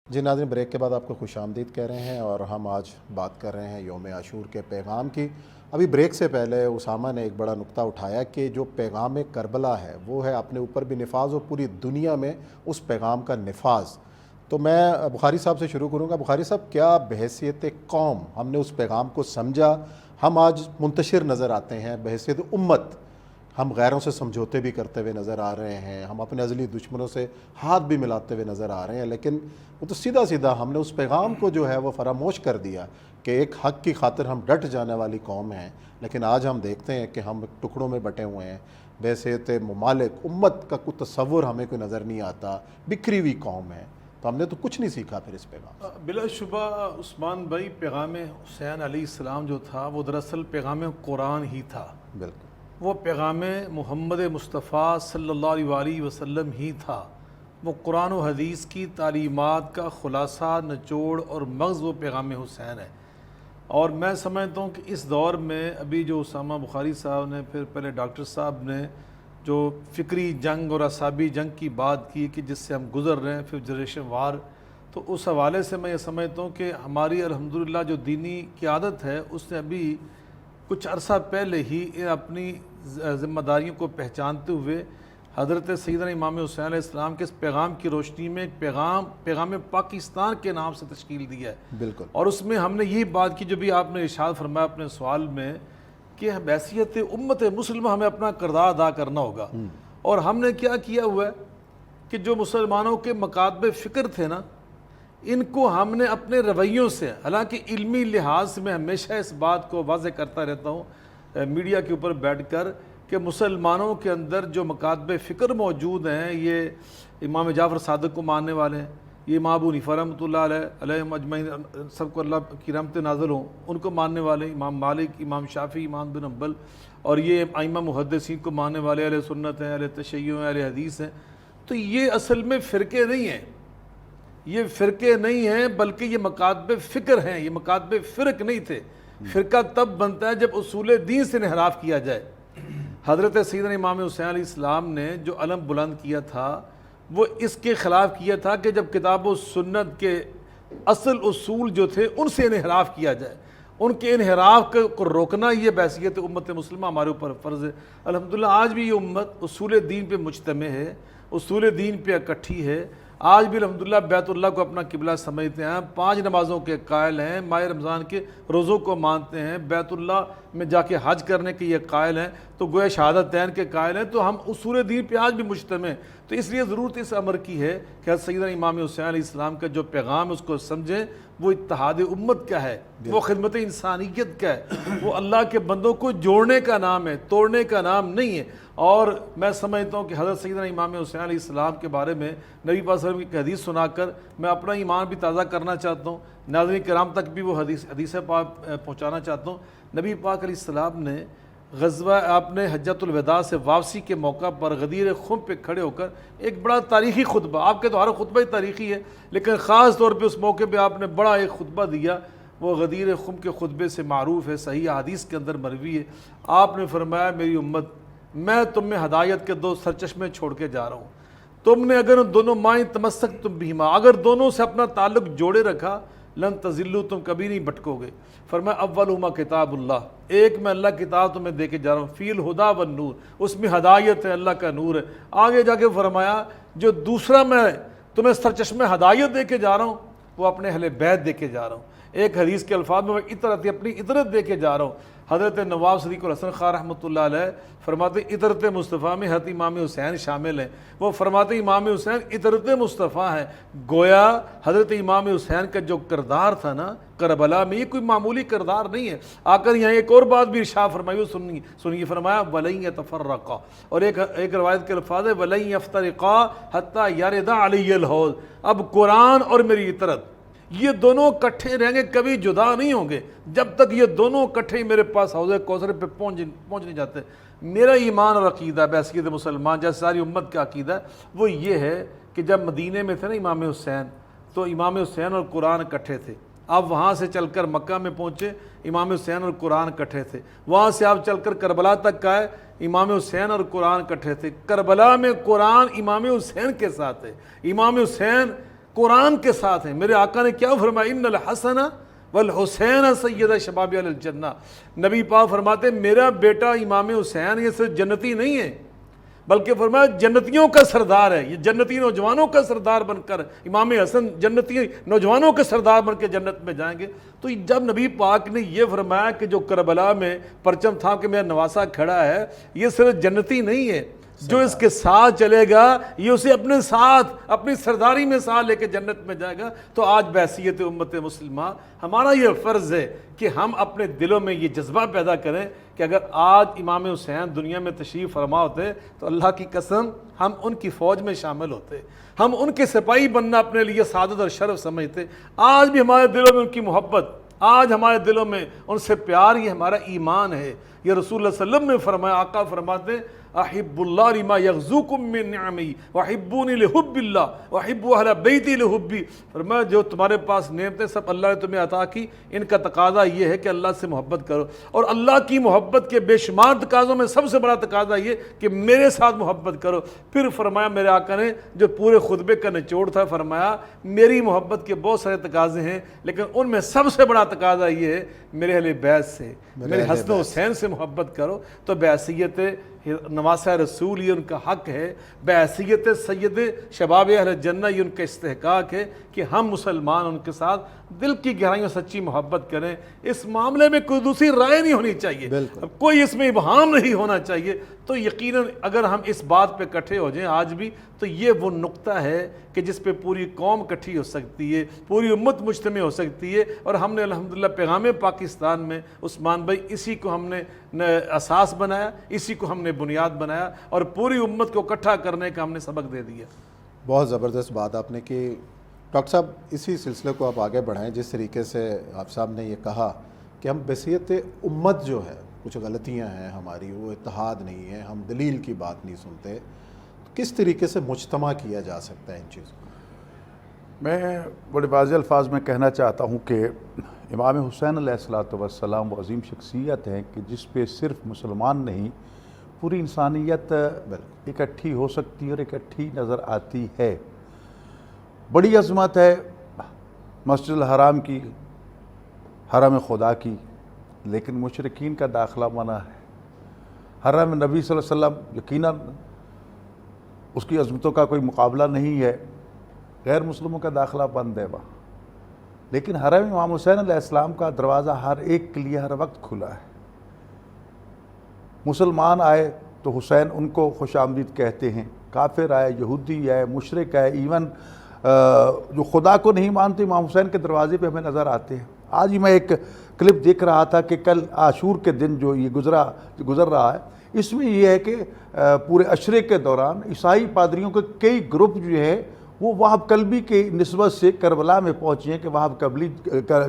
جی ناظرین، بریک کے بعد آپ کو خوش آمدید کہہ رہے ہیں اور ہم آج بات کر رہے ہیں یوم عاشور کے پیغام کی۔ ابھی بریک سے پہلے اسامہ نے ایک بڑا نقطہ اٹھایا کہ جو پیغام کربلا ہے وہ ہے اپنے اوپر بھی نفاذ اور پوری دنیا میں اس پیغام کا نفاذ۔ تو میں بخاری صاحب سے شروع کروں گا۔ بخاری صاحب، کیا بحیثیت قوم ہم نے اس پیغام کو سمجھا؟ ہم آج منتشر نظر آتے ہیں بحیثیت امت، ہم غیروں سے سمجھوتے بھی کرتے ہوئے نظر آ رہے ہیں، ہم اپنے ازلی دشمنوں سے ہاتھ بھی ملاتے ہوئے نظر آ رہے ہیں، لیکن وہ تو سیدھا سیدھا ہم نے اس پیغام کو جو ہے وہ فراموش کر دیا کہ ایک حق کی خاطر ہم ڈٹ جانے والی قوم ہیں۔ لیکن آج ہم دیکھتے ہیں کہ ہم ٹکڑوں میں بٹے ہوئے ہیں، بحیثیت ممالک امت کا کوئی تصور ہمیں کوئی نظر نہیں آتا، بکھری ہوئی قوم ہے۔ تو ہم نے تو کچھ نہیں سیکھا پھر اس پیغام سے۔ بلا شبہ عثمان بھائی، پیغام حسین علیہ السلام جو تھا وہ دراصل پیغام قرآن ہی تھا۔ بالکل، وہ پیغام محمد مصطفیٰ صلی اللہ علیہ وسلم ہی تھا۔ وہ قرآن و حدیث کی تعلیمات کا خلاصہ، نچوڑ اور مغز وہ پیغام حسین ہے۔ اور میں سمجھتا ہوں کہ اس دور میں ابھی جو اسامہ بخاری صاحب نے، پھر پہلے ڈاکٹر صاحب نے جو فکری جنگ اور اعصابی جنگ کی بات کی کہ جس سے ہم گزر رہے ہیں، پھر جنریشن وار، تو اس حوالے سے میں یہ سمجھتا ہوں کہ ہماری الحمدللہ جو دینی قیادت ہے اس نے ابھی کچھ عرصہ پہلے ہی اپنی ذمہ داریوں کو پہچانتے ہوئے حضرت سیدنا امام حسین علیہ السلام کے اس پیغام کی روشنی میں ایک پیغام پاکستان کے نام سے تشکیل دی ہے۔ بالکل، اور اس میں ہم نے یہی بات کی جو بھی آپ نے ارشاد فرمایا اپنے سوال میں کہ بحیثیت امت مسلمہ ہمیں اپنا کردار ادا کرنا ہوگا۔ اور ہم نے کیا کیا ہوا ہے کہ جو مسلمانوں کے مکاتب فکر تھے نا، ان کو ہم نے اپنے رویوں سے، حالانکہ علمی لحاظ سے میں ہمیشہ اس بات کو واضح کرتا رہتا ہوں میڈیا کے اوپر بیٹھ کر کہ مسلمانوں کے اندر جو مکاتب فکر موجود ہیں، یہ امام جعفر صادق کو ماننے والے ہیں، یہ امام ابو حنیفہ رحمۃ اللہ علیہ مجمعین، سب کو اللہ کی رحمت نازل ہوں، ان کو ماننے والے امام مالک، امام شافعی، امام بن حنبل، اور یہ ائمہ محدثین کو ماننے والے اہل سنت ہیں، اہل تشیع ہیں، اہل حدیث ہیں۔ تو یہ اصل میں فرقے نہیں ہیں، یہ فرقے نہیں ہیں بلکہ یہ مکاتب فکر ہیں، یہ مکاتب فرق نہیں تھے۔ فرقہ تب بنتا ہے جب اصول دین سے انحراف کیا جائے۔ حضرت سیدنا امام حسین علیہ السلام نے جو علم بلند کیا تھا وہ اس کے خلاف کیا تھا کہ جب کتاب و سنت کے اصل اصول جو تھے ان سے انحراف کیا جائے، ان کے انحراف کو روکنا یہ بحیثیت امت مسلمہ ہمارے اوپر فرض ہے۔ الحمدللہ آج بھی یہ امت اصول دین پہ مجتمع ہے، اصول دین پہ اکٹھی ہے۔ آج بھی الحمدللہ بیت اللہ کو اپنا قبلہ سمجھتے ہیں، 5 نمازوں کے قائل ہیں، ماہ رمضان کے روزوں کو مانتے ہیں، بیت اللہ میں جا کے حج کرنے کے یہ قائل ہیں، تو گویا شہادتین کے قائل ہیں۔ تو ہم اصول دین پہ آج بھی مجتمع ہیں۔ تو اس لیے ضرورت اس امر کی ہے کہ سیدنا امام حسین علیہ السلام کا جو پیغام ہے اس کو سمجھیں۔ وہ اتحاد امت کا ہے، وہ خدمت انسانیت کا ہے، وہ اللہ کے بندوں کو جوڑنے کا نام ہے، توڑنے کا نام نہیں ہے۔ اور میں سمجھتا ہوں کہ حضرت سیدنا امام حسین علیہ السلام کے بارے میں نبی پاک صلی اللہ علیہ وسلم کی حدیث سنا کر میں اپنا ایمان بھی تازہ کرنا چاہتا ہوں، ناظرین کرام تک بھی وہ حدیث پاک پہنچانا چاہتا ہوں۔ نبی پاک علیہ السلام نے غزوہ آپ نے حجۃ الوداع سے واپسی کے موقع پر غدیر خم پہ کھڑے ہو کر ایک بڑا تاریخی خطبہ، آپ کے تو ہر خطبہ ہی تاریخی ہے لیکن خاص طور پہ اس موقع پہ آپ نے بڑا ایک خطبہ دیا، وہ غدیر خم کے خطبے سے معروف ہے، صحیح حدیث کے اندر مروی ہے۔ آپ نے فرمایا، میری امت، میں تم میں ہدایت کے 2 سرچشمے چھوڑ کے جا رہا ہوں، تم نے اگر ان دونوں مائیں تمسک تم بہما، اگر دونوں سے اپنا تعلق جوڑے رکھا، لن تزلو، تم کبھی نہیں بھٹکو گے۔ فرمایا اولہما کتاب اللہ، ایک میں اللہ کتاب تمہیں دے کے جا رہا ہوں، فی الہدا والنور، اس میں ہدایت ہے، اللہ کا نور ہے۔ آگے جا کے فرمایا جو دوسرا میں تمہیں سرچشمہ ہدایت دے کے جا رہا ہوں وہ اپنے اہل بیت دے کے جا رہا ہوں۔ ایک حدیث کے الفاظ میں اطرت، اپنی اطرت دے کے جا رہا ہوں۔ حضرت نواب صدیق الحسن خان رحمۃ اللہ علیہ فرماتے اطرت مصطفیٰ میں حضرت امام حسین شامل ہیں۔ وہ فرماتے امام حسین اطرت مصطفیٰ ہیں۔ گویا حضرت امام حسین کا جو کردار تھا نا کربلا میں، یہ کوئی معمولی کردار نہیں ہے۔ آ کر یہاں ایک اور بات بھی ارشاد فرمائی، وہ سنیے، فرمایا وَلَن يَتَفَرَّقَا، اور ایک روایت کے الفاظ ہے وَلَن يَفْتَرِقَا حَتَّى يَرِدَ عَلَيَّ الْحَوْض، اب قرآن اور میری اطرت یہ دونوں کٹھے رہیں گے، کبھی جدا نہیں ہوں گے جب تک یہ دونوں کٹھے میرے پاس حوض کوثر پہ پہنچ نہیں جاتے۔ میرا ایمان اور عقیدہ بحیثیت مسلمان جیسے ساری امت کا عقیدہ ہے وہ یہ ہے کہ جب مدینے میں تھے نا امام حسین، تو امام حسین اور قرآن کٹھے تھے۔ آپ وہاں سے چل کر مکہ میں پہنچے، امام حسین اور قرآن کٹھے تھے۔ وہاں سے آپ چل کر کربلا تک آئے، امام حسین اور قرآن کٹھے تھے۔ کربلا میں قرآن امام حسین کے ساتھ ہے، امام حسین قرآن کے ساتھ ہیں۔ میرے آقا نے کیا فرمایا، ان الحسن والحسین سید شباب اہل الجنہ۔ نبی پاک فرماتے ہیں میرا بیٹا امام حسین یہ صرف جنتی نہیں ہے بلکہ فرمایا جنتیوں کا سردار ہے، یہ جنتی نوجوانوں کا سردار بن کر، امام حسن جنتی نوجوانوں کے سردار بن کے جنت میں جائیں گے۔ تو جب نبی پاک نے یہ فرمایا کہ جو کربلا میں پرچم تھا کہ میرا نواسا کھڑا ہے، یہ صرف جنتی نہیں ہے، جو اس کے ساتھ چلے گا یہ اسے اپنے ساتھ اپنی سرداری میں ساتھ لے کے جنت میں جائے گا۔ تو آج بحیثیت امت مسلمہ ہمارا یہ فرض ہے کہ ہم اپنے دلوں میں یہ جذبہ پیدا کریں کہ اگر آج امام حسین دنیا میں تشریف فرما ہوتے تو اللہ کی قسم ہم ان کی فوج میں شامل ہوتے، ہم ان کے سپاہی بننا اپنے لیے سعادت اور شرف سمجھتے۔ آج بھی ہمارے دلوں میں ان کی محبت، آج ہمارے دلوں میں ان سے پیار، یہ ہمارا ایمان ہے۔ یہ رسول اللہ صلی اللہ علیہ وسلم نے فرمایا، آقا فرماتے ہیں احب اللہ لما یغزوکم من نعمی وحبونی لحب اللہ وحب اہل بیتی لحبی۔ فرمایا جو تمہارے پاس نعمتیں سب اللہ نے تمہیں عطا کی، ان کا تقاضا یہ ہے کہ اللہ سے محبت کرو، اور اللہ کی محبت کے بے شمار تقاضوں میں سب سے بڑا تقاضا یہ کہ میرے ساتھ محبت کرو۔ پھر فرمایا میرے آقا نے جو پورے خطبے کا نچوڑ تھا، فرمایا میری محبت کے بہت سارے تقاضے ہیں لیکن ان میں سب سے بڑا تقاضا یہ ہے میرے اہل بیت سے، میرے حسن حسین سے محبت کرو۔ تو بحیثیت نواسہ رسول یہ ان کا حق ہے، بحیثیت سید شباب اہل جنہ یہ ان کا استحقاق ہے کہ ہم مسلمان ان کے ساتھ دل کی گہرائیوں سچی محبت کریں۔ اس معاملے میں کوئی دوسری رائے نہیں ہونی چاہیے، کوئی اس میں ابہام نہیں ہونا چاہیے۔ تو یقیناً اگر ہم اس بات پہ اکٹھے ہو جائیں آج بھی، تو یہ وہ نقطہ ہے کہ جس پہ پوری قوم اکٹھی ہو سکتی ہے، پوری امت مجتمع ہو سکتی ہے۔ اور ہم نے الحمدللہ پیغام پاکستان میں عثمان بھائی اسی کو ہم نے اساس بنایا، اسی کو ہم نے بنیاد بنایا، اور پوری امت کو اکٹھا کرنے کا ہم نے سبق دے دیا۔ بہت زبردست بات آپ نے کی ڈاکٹر صاحب۔ اسی سلسلے کو آپ آگے بڑھائیں، جس طریقے سے آپ صاحب نے یہ کہا کہ ہم بحیثیت امت جو ہے کچھ غلطیاں ہیں ہماری، وہ اتحاد نہیں ہے، ہم دلیل کی بات نہیں سنتے، کس طریقے سے مجتمع کیا جا سکتا ہے ان چیزوں کو؟ میں بڑے واضح الفاظ میں کہنا چاہتا ہوں کہ امام حسین علیہ الصلوۃ والسلام وہ عظیم شخصیت ہیں کہ جس پہ صرف مسلمان نہیں پوری انسانیت اکٹھی ہو سکتی اور اکٹھی نظر آتی ہے۔ بڑی عظمت ہے مسجد الحرام کی، حرم خدا کی، لیکن مشرکین کا داخلہ منع ہے۔ حرم نبی صلی اللہ علیہ وسلم یقیناً اس کی عظمتوں کا کوئی مقابلہ نہیں ہے، غیر مسلموں کا داخلہ بند ہے وہاں، لیکن حرم امام حسین علیہ السلام کا دروازہ ہر ایک کے لیے ہر وقت کھلا ہے۔ مسلمان آئے تو حسین ان کو خوش آمدید کہتے ہیں، کافر آئے، یہودی آئے، مشرک آئے، ایون جو خدا کو نہیں مانتے امام حسین کے دروازے پہ ہمیں نظر آتے ہیں۔ آج ہی میں ایک کلپ دیکھ رہا تھا کہ کل عاشور کے دن جو یہ گزر رہا ہے، اس میں یہ ہے کہ پورے عشرے کے دوران عیسائی پادریوں کے کئی گروپ جو ہے وہ وہاب قلبی کی نسبت سے کربلا میں پہنچے ہیں کہ وہاب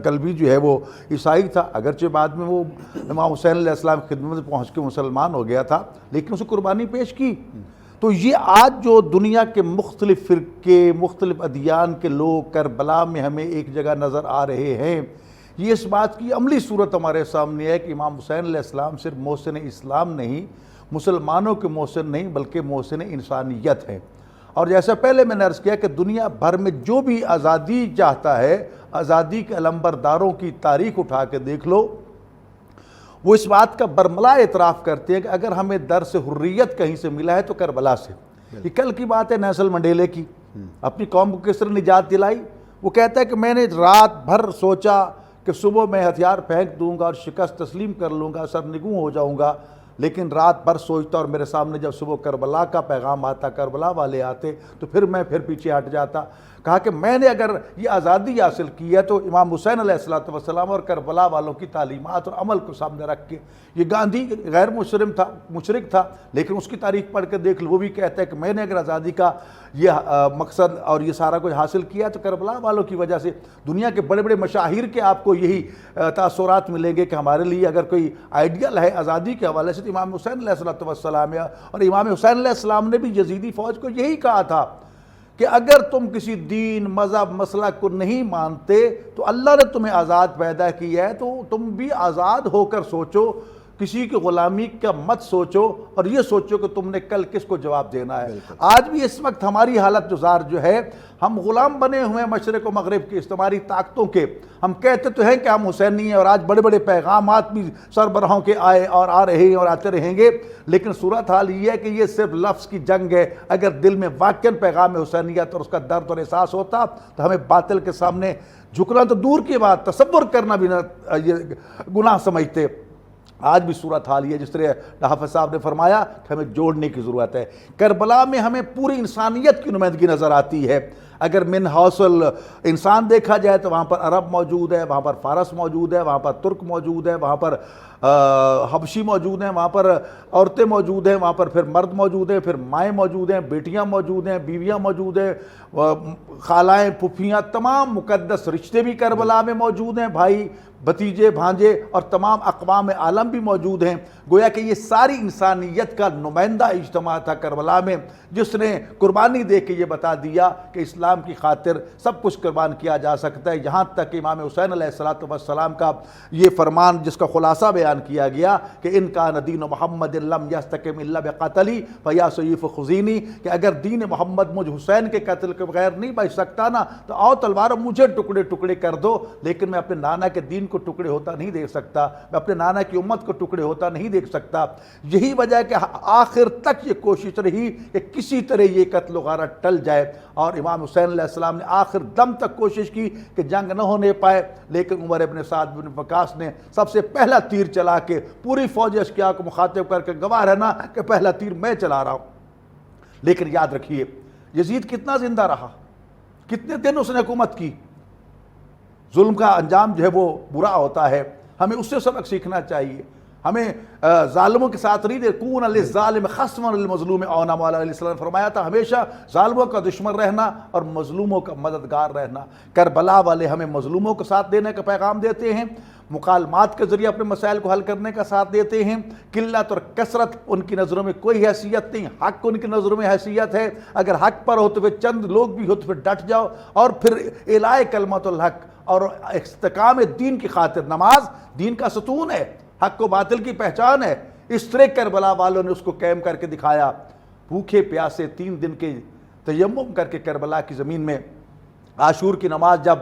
قلبی جو ہے وہ عیسائی تھا، اگرچہ بعد میں وہ امام حسین علیہ السلام کی خدمت میں پہنچ کے مسلمان ہو گیا تھا، لیکن اسے قربانی پیش کی۔ تو یہ آج جو دنیا کے مختلف فرقے، مختلف ادیان کے لوگ کربلا میں ہمیں ایک جگہ نظر آ رہے ہیں، یہ اس بات کی عملی صورت ہمارے سامنے ہے کہ امام حسین علیہ السلام صرف محسن اسلام نہیں، مسلمانوں کے محسن نہیں بلکہ محسن انسانیت ہے۔ اور جیسا پہلے میں نے عرض کیا کہ دنیا بھر میں جو بھی آزادی چاہتا ہے، آزادی کے علمبرداروں کی تاریخ اٹھا کے دیکھ لو، وہ اس بات کا برملا اعتراف کرتے ہیں کہ اگر ہمیں درس حریت کہیں سے ملا ہے تو کربلا سے۔ یہ کل کی بات ہے نیلسن منڈیلے کی، اپنی قوم کو کس طرح نجات دلائی۔ وہ کہتا ہے کہ میں نے رات بھر سوچا کہ صبح میں ہتھیار پھینک دوں گا اور شکست تسلیم کر لوں گا، سرنگوں ہو جاؤں گا، لیکن رات بھر سوچتا اور میرے سامنے جب صبح کربلا کا پیغام آتا، کربلا والے آتے تو پھر میں پیچھے ہٹ جاتا۔ کہا کہ میں نے اگر یہ آزادی حاصل کی ہے تو امام حسین علیہ السلام اور کربلا والوں کی تعلیمات اور عمل کو سامنے رکھ کے۔ یہ گاندھی غیر مشرک تھا لیکن اس کی تاریخ پڑھ کے دیکھ لو، وہ بھی کہتا ہے کہ میں نے اگر آزادی کا یہ مقصد اور یہ سارا کچھ حاصل کیا تو کربلا والوں کی وجہ سے۔ دنیا کے بڑے بڑے مشاہیر کے آپ کو یہی تاثرات ملیں گے کہ ہمارے لیے اگر کوئی آئیڈیل ہے آزادی کے حوالے سے تو امام حسین علیہ السلام ہے، اور امام حسین علیہ السلام نے بھی یزیدی فوج کو یہی کہا تھا کہ اگر تم کسی دین، مذہب، مسلک کو نہیں مانتے تو اللہ نے تمہیں آزاد پیدا کیا ہے، تو تم بھی آزاد ہو کر سوچو کسی کی غلامی کا مت سوچو اور یہ سوچو کہ تم نے کل کس کو جواب دینا ہے۔ آج بھی اس وقت ہماری حالت جو ہے ہم غلام بنے ہوئے ہیں مشرق و مغرب کی استعماری طاقتوں کے۔ ہم کہتے تو ہیں کہ ہم حسینی ہیں اور آج بڑے بڑے پیغامات بھی سربراہوں کے آئے اور آ رہے ہیں اور آتے رہیں گے، لیکن صورتحال یہ ہے کہ یہ صرف لفظ کی جنگ ہے۔ اگر دل میں واقعاً پیغام حسینیت اور اس کا درد اور احساس ہوتا تو ہمیں باطل کے سامنے جھکنا تو دور کی بات، تصور کرنا بھی نہ یہ گناہ سمجھتے۔ آج بھی صورتحال یہ جس طرح حافظ صاحب نے فرمایا کہ ہمیں جوڑنے کی ضرورت ہے۔ کربلا میں ہمیں پوری انسانیت کی نمائندگی نظر آتی ہے۔ اگر من حوصل انسان دیکھا جائے تو وہاں پر عرب موجود ہے، وہاں پر فارس موجود ہے، وہاں پر ترک موجود ہے، وہاں پر حبشی موجود ہیں، وہاں پر عورتیں موجود ہیں، وہاں پر پھر مرد موجود ہیں، پھر مائیں موجود ہیں، بیٹیاں موجود ہیں، بیویاں موجود ہیں، خالائیں، پھپھیاں، تمام مقدس رشتے بھی کربلا میں موجود ہیں، بھائی بھتیجے بھانجے اور تمام اقوام عالم بھی موجود ہیں۔ گویا کہ یہ ساری انسانیت کا نمائندہ اجتماع تھا کربلا میں، جس نے قربانی دے کے یہ بتا دیا کہ اسلام کی خاطر سب کچھ قربان کیا جا سکتا ہے۔ یہاں تک کہ امام حسین علیہ السلام کا یہ فرمان جس کا خلاصہ بیان کیا گیا کہ ان کا دین محمد لم یستقم الا بقتلی فیا سیف خزینی، کہ اگر دین محمد مجھ حسین کے قتل کے بغیر نہیں بچ سکتا نا تو آؤ تلواروں مجھے ٹکڑے ٹکڑے کر دو، لیکن میں اپنے نانا کے دین کو ٹکڑے ہوتا نہیں دیکھ سکتا، میں اپنے نانا کی امت کو ٹکڑے ہوتا نہیں دیکھ سکتا۔ یہی وجہ ہے کہ آخر تک یہ کوشش رہی کہ کسی طرح یہ قتل و غارت ٹل جائے، اور امام حسین علیہ السلام نے آخر دم تک کوشش کی کہ جنگ نہ ہونے پائے، لیکن عمر ابن سعد بن وقاص نے سب سے پہلا تیر چلا کے پوری فوج اشقیاء کو مخاطب کر کے گواہ رہنا کہ پہلا تیر میں چلا رہا ہوں۔ لیکن یاد رکھیے یزید کتنا زندہ رہا، کتنے دن اس نے حکومت کی۔ ظلم کا انجام جو ہے وہ برا ہوتا ہے، ہمیں اس سے سبق سیکھنا چاہیے۔ ہمیں ظالموں کے ساتھ نہیں دے کون للظالم خصما للمظلوم اونا، مولا علیہ السلام نے فرمایا تھا ہمیشہ ظالموں کا دشمن رہنا اور مظلوموں کا مددگار رہنا۔ کربلا والے ہمیں مظلوموں کو ساتھ دینے کا پیغام دیتے ہیں، مکالمات کے ذریعے اپنے مسائل کو حل کرنے کا ساتھ دیتے ہیں۔ قلت اور کثرت ان کی نظروں میں کوئی حیثیت نہیں، حق ان کی نظروں میں حیثیت ہے۔ اگر حق پر ہو تو پھر چند لوگ بھی ہو تو پھر ڈٹ جاؤ، اور پھر اعلاء کلمت الحق اور استحکام دین کی خاطر۔ نماز دین کا ستون ہے، حق و باطل کی پہچان ہے۔ اس طرح کربلا والوں نے اس کو قائم کر کے دکھایا۔ بھوکے پیاسے 3 دن کے تیمم کر کے کربلا کی زمین میں عاشور کی نماز جب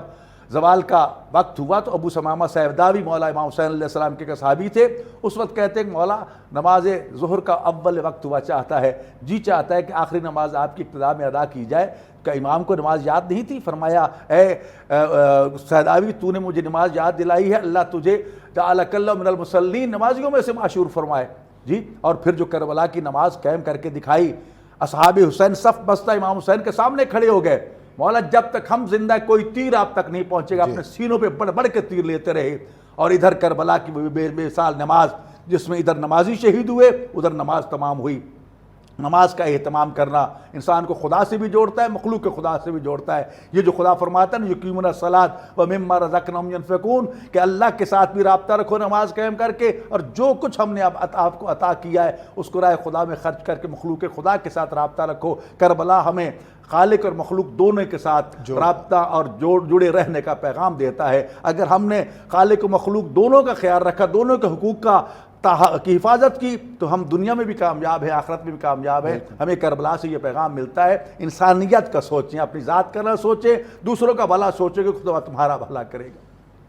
زوال کا وقت ہوا تو ابو ثمامہ سیفداوی مولا امام حسین علیہ السلام کے صحابی تھے، اس وقت کہتے ہیں کہ مولا نماز ظہر کا اول وقت ہوا چاہتا ہے، جی چاہتا ہے کہ آخری نماز آپ کی ابتدا میں ادا کی جائے۔ کہ امام کو نماز یاد نہیں تھی؟ فرمایا اے سیفداوی تو نے مجھے نماز یاد دلائی ہے، اللہ تجھے جعلک اللہ من المصلین، نمازیوں میں سے معشور فرمائے۔ جی، اور پھر جو کربلا کی نماز قائم کر کے دکھائی، اصحاب حسین صف بستہ امام حسین کے سامنے کھڑے ہو گئے۔ مولا جب تک ہم زندہ کوئی تیر آپ تک نہیں پہنچے گا، اپنے سینوں پہ بڑھ بڑھ کے تیر لیتے رہے۔ اور ادھر کربلا کی بے مثال نماز، جس میں ادھر نمازی شہید ہوئے، ادھر نماز تمام ہوئی۔ نماز کا اہتمام کرنا انسان کو خدا سے بھی جوڑتا ہے، مخلوق کے خدا سے بھی جوڑتا ہے۔ یہ جو خدا فرماتا ہے نا یقیمون الصلاۃ ومما رزقناہم ینفقون، کہ اللہ کے ساتھ بھی رابطہ رکھو نماز قائم کر کے، اور جو کچھ ہم نے آپ کو عطا کیا ہے اس کو راہ خدا میں خرچ کر کے مخلوق خدا کے ساتھ رابطہ رکھو۔ کربلا ہمیں خالق اور مخلوق دونوں کے ساتھ رابطہ اور جڑے رہنے کا پیغام دیتا ہے۔ اگر ہم نے خالق و مخلوق دونوں کا خیال رکھا، دونوں کے حقوق کی حفاظت کی، تو ہم دنیا میں بھی کامیاب ہیں، آخرت میں بھی کامیاب ہیں۔ ہمیں کربلا سے یہ پیغام ملتا ہے، انسانیت کا سوچیں، اپنی ذات کا نہ سوچیں، دوسروں کا بھلا سوچیں کہ خدا تمہارا بھلا کرے گا۔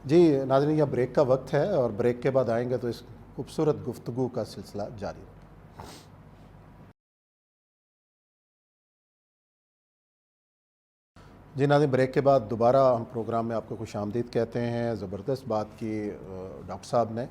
جی ناظرین، یہ بریک کا وقت ہے اور بریک کے بعد آئیں گے تو اس خوبصورت گفتگو کا سلسلہ جاری ہے۔ جی ناظرین، بریک کے بعد دوبارہ ہم پروگرام میں آپ کو خوش آمدید کہتے ہیں۔ زبردست بات کی ڈاکٹر صاحب نے۔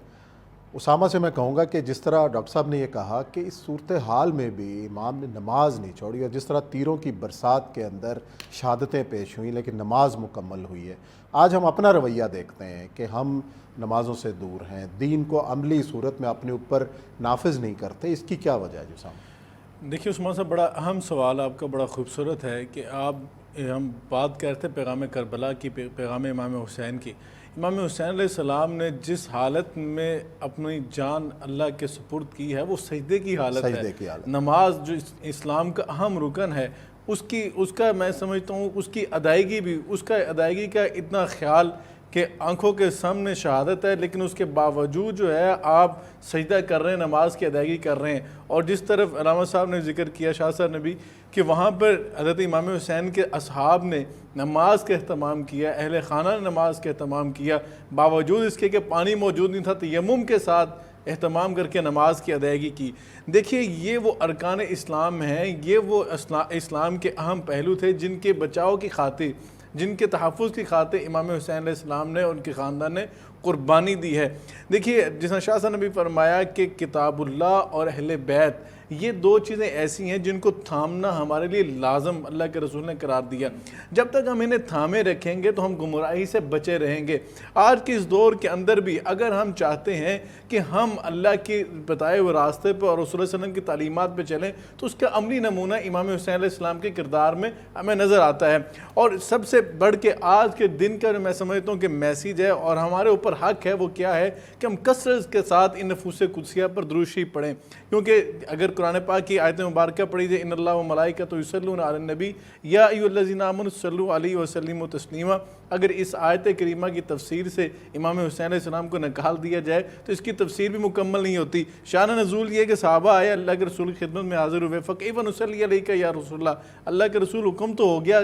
اسامہ سے میں کہوں گا کہ جس طرح ڈاکٹر صاحب نے یہ کہا کہ اس صورتحال میں بھی امام نے نماز نہیں چھوڑی، اور جس طرح تیروں کی برسات کے اندر شہادتیں پیش ہوئیں لیکن نماز مکمل ہوئی ہے۔ آج ہم اپنا رویہ دیکھتے ہیں کہ ہم نمازوں سے دور ہیں، دین کو عملی صورت میں اپنے اوپر نافذ نہیں کرتے، اس کی کیا وجہ ہے جو اسامہ؟ دیکھیے عثمان صاحب، بڑا اہم سوال آپ کا، بڑا خوبصورت ہے کہ ہم بات کرتے ہیں پیغام کربلا کی، پیغام امام حسین کی۔ امام حسین علیہ السلام نے جس حالت میں اپنی جان اللہ کے سپرد کی ہے وہ سجدے کی حالت ہے۔ نماز جو اسلام کا اہم رکن ہے، اس کا میں سمجھتا ہوں اس کی ادائیگی بھی، اس کا ادائیگی کا اتنا خیال کہ آنکھوں کے سامنے شہادت ہے لیکن اس کے باوجود جو ہے آپ سجدہ کر رہے ہیں، نماز کی ادائیگی کر رہے ہیں. اور جس طرف علامہ صاحب نے ذکر کیا، شاہ صاحب نبی، کہ وہاں پر حضرت امام حسین کے اصحاب نے نماز کا اہتمام کیا، اہل خانہ نے نماز کا اہتمام کیا، باوجود اس کے کہ پانی موجود نہیں تھا، تیمم کے ساتھ اہتمام کر کے نماز کی ادائیگی کی. دیکھیے یہ وہ ارکان اسلام ہیں، یہ وہ اسلام کے اہم پہلو تھے جن کے بچاؤ کی خاطر، جن کے تحفظ کی خاطر امام حسین علیہ السلام نے اور ان کے خاندان نے قربانی دی ہے. دیکھیے جس نے شاہ صاحب نے بھی فرمایا کہ کتاب اللہ اور اہل بیت یہ دو چیزیں ایسی ہیں جن کو تھامنا ہمارے لیے لازم اللہ کے رسول نے قرار دیا. جب تک ہم انہیں تھامے رکھیں گے تو ہم گمراہی سے بچے رہیں گے. آج کے اس دور کے اندر بھی اگر ہم چاہتے ہیں کہ ہم اللہ کے بتائے ہوئے راستے پر اور رسول اللہ علیہ وسلم کی تعلیمات پہ چلیں تو اس کا عملی نمونہ امام حسین علیہ السلام کے کردار میں ہمیں نظر آتا ہے. اور سب سے بڑھ کے آج کے دن کا جو میں سمجھتا ہوں کہ میسیج ہے اور ہمارے اوپر حق ہے وہ کیا ہے کہ ہم کثرت کے ساتھ ان نفوس قدسیہ پر درود شریف پڑھیں. کیونکہ اگر قرآن پاک کی آیت مبارکہ پڑھی جائے ان اللہ و ملائکۃ یصلون علی النبی یا ایھا الذین آمنوا صلوا علیہ وسلموا تسلیما، اگر اس آیت کریمہ کی تفسیر سے امام حسین علیہ السلام کو نکال دیا جائے تو اس کی تفسیر بھی مکمل نہیں ہوتی. شان نزول یہ کہ صحابہ آئے اللہ کے رسول کی خدمت میں حاضر ہوئے، فکیف نصلی علیک یا رسول اللہ، اللہ کے رسول حکم تو ہو گیا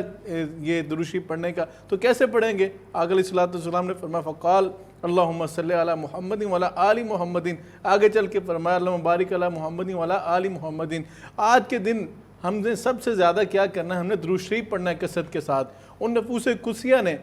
یہ درود شریف پڑھنے کا تو کیسے پڑھیں گے؟ آقا علیہ السلام نے فرمایا فقال اللہم صلی علی محمد وعلی آل محمد، آگے چل کے فرمایا اللہم بارک علی محمد وعلی آل محمد. آج کے دن ہم نے سب سے زیادہ کیا کرنا ہے؟ ہم نے درود شریف پڑھنا ہے کثرت کے ساتھ. ان نفوس قدسیہ نے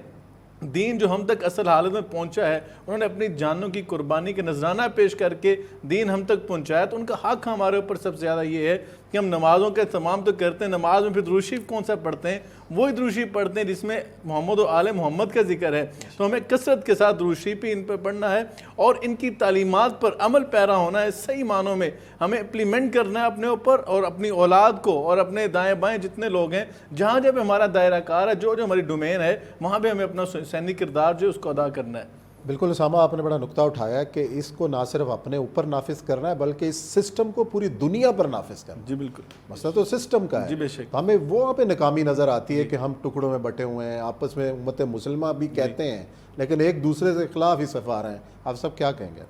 دین جو ہم تک اصل حالت میں پہنچا ہے انہوں نے اپنی جانوں کی قربانی کے نذرانہ پیش کر کے دین ہم تک پہنچایا. تو ان کا حق ہمارے اوپر سب سے زیادہ یہ ہے کہ ہم نمازوں کا اہتمام تو کرتے ہیں، نماز میں پھر درود شریف کون سا پڑھتے ہیں؟ وہی درود شریف پڑھتے ہیں جس میں محمد و آل محمد کا ذکر ہے. تو ہمیں کثرت کے ساتھ درود شریف بھی ان پہ پڑھنا ہے اور ان کی تعلیمات پر عمل پیرا ہونا ہے. صحیح معنوں میں ہمیں امپلیمنٹ کرنا ہے اپنے اوپر اور اپنی اولاد کو اور اپنے دائیں بائیں جتنے لوگ ہیں، جہاں جب ہمارا دائرہ کار ہے، جو ہماری ڈومین ہے، وہاں پہ ہمیں اپنا حسینی کردار جو اس کو ادا کرنا ہے. بالکل اسامہ، آپ نے بڑا نقطہ اٹھایا کہ اس کو نہ صرف اپنے اوپر نافذ کرنا ہے بلکہ اس سسٹم کو پوری دنیا پر نافذ کرنا ہے. جی بالکل، مسئلہ تو سسٹم کا ہے. جی بے شک. ہمیں وہاں پہ ناکامی نظر آتی ہے کہ ہم ٹکڑوں میں بٹے ہوئے ہیں، آپس میں امت مسلمہ بھی کہتے ہیں لیکن ایک دوسرے سے خلاف ہی صفا رہے ہیں. آپ سب کیا کہیں گے؟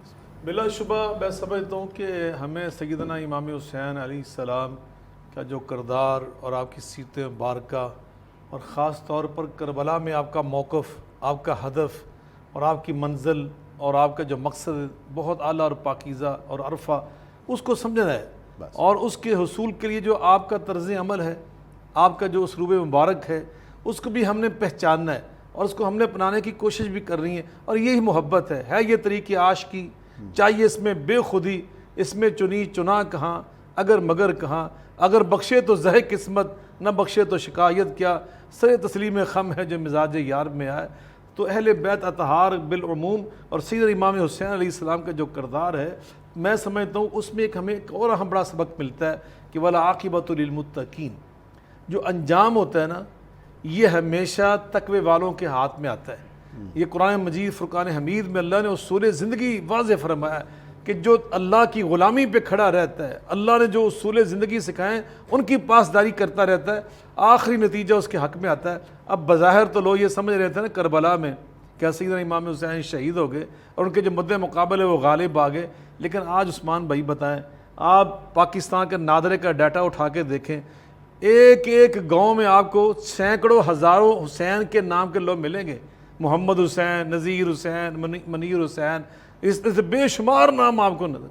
بلا شبہ میں سمجھتا ہوں کہ ہمیں سیدنا امام حسین علیہ السلام کا جو کردار اور آپ کی سیرت مبارکہ اور خاص طور پر کربلا میں آپ کا موقف، آپ کا ہدف اور آپ کی منزل اور آپ کا جو مقصد بہت اعلیٰ اور پاکیزہ اور عرفہ، اس کو سمجھنا ہے اور اس کے حصول کے لیے جو آپ کا طرز عمل ہے، آپ کا جو اسلوب مبارک ہے، اس کو بھی ہم نے پہچاننا ہے اور اس کو ہم نے اپنانے کی کوشش بھی کر رہی ہیں. اور یہی محبت ہے یہ طریق عاشق کی. چاہیے اس میں بے خودی، اس میں چنی چنا کہاں، اگر مگر کہاں، اگر بخشے تو زہ قسمت، نہ بخشے تو شکایت کیا، سر تسلیم خم ہے جو مزاج یار میں آئے. تو اہل بیت اطہار بالعموم اور سیدنا امام حسین علیہ السلام کا جو کردار ہے، میں سمجھتا ہوں اس میں ہمیں ایک اور اہم بڑا سبق ملتا ہے کہ وَالْعَاقِبَةُ لِلْمُتَّقِينَ. جو انجام ہوتا ہے نا، یہ ہمیشہ تقوی والوں کے ہاتھ میں آتا ہے. یہ قرآن مجید فرقان حمید میں اللہ نے اصول زندگی واضح فرمایا کہ جو اللہ کی غلامی پہ کھڑا رہتا ہے، اللہ نے جو اصول زندگی سکھائیں ان کی پاسداری کرتا رہتا ہے، آخری نتیجہ اس کے حق میں آتا ہے. اب بظاہر تو لوگ یہ سمجھ رہے تھے نا کربلا میں کہ سیدنا امام حسین شہید ہو گئے اور ان کے جو مد مقابل ہے وہ غالب آ گئے. لیکن آج عثمان بھائی بتائیں، آپ پاکستان کے نادرے کا ڈیٹا اٹھا کے دیکھیں، ایک ایک گاؤں میں آپ کو سینکڑوں ہزاروں حسین کے نام کے لوگ ملیں گے. محمد حسین، نذیر حسین، منیر حسین، اس سے بے شمار نام آپ کو نظر.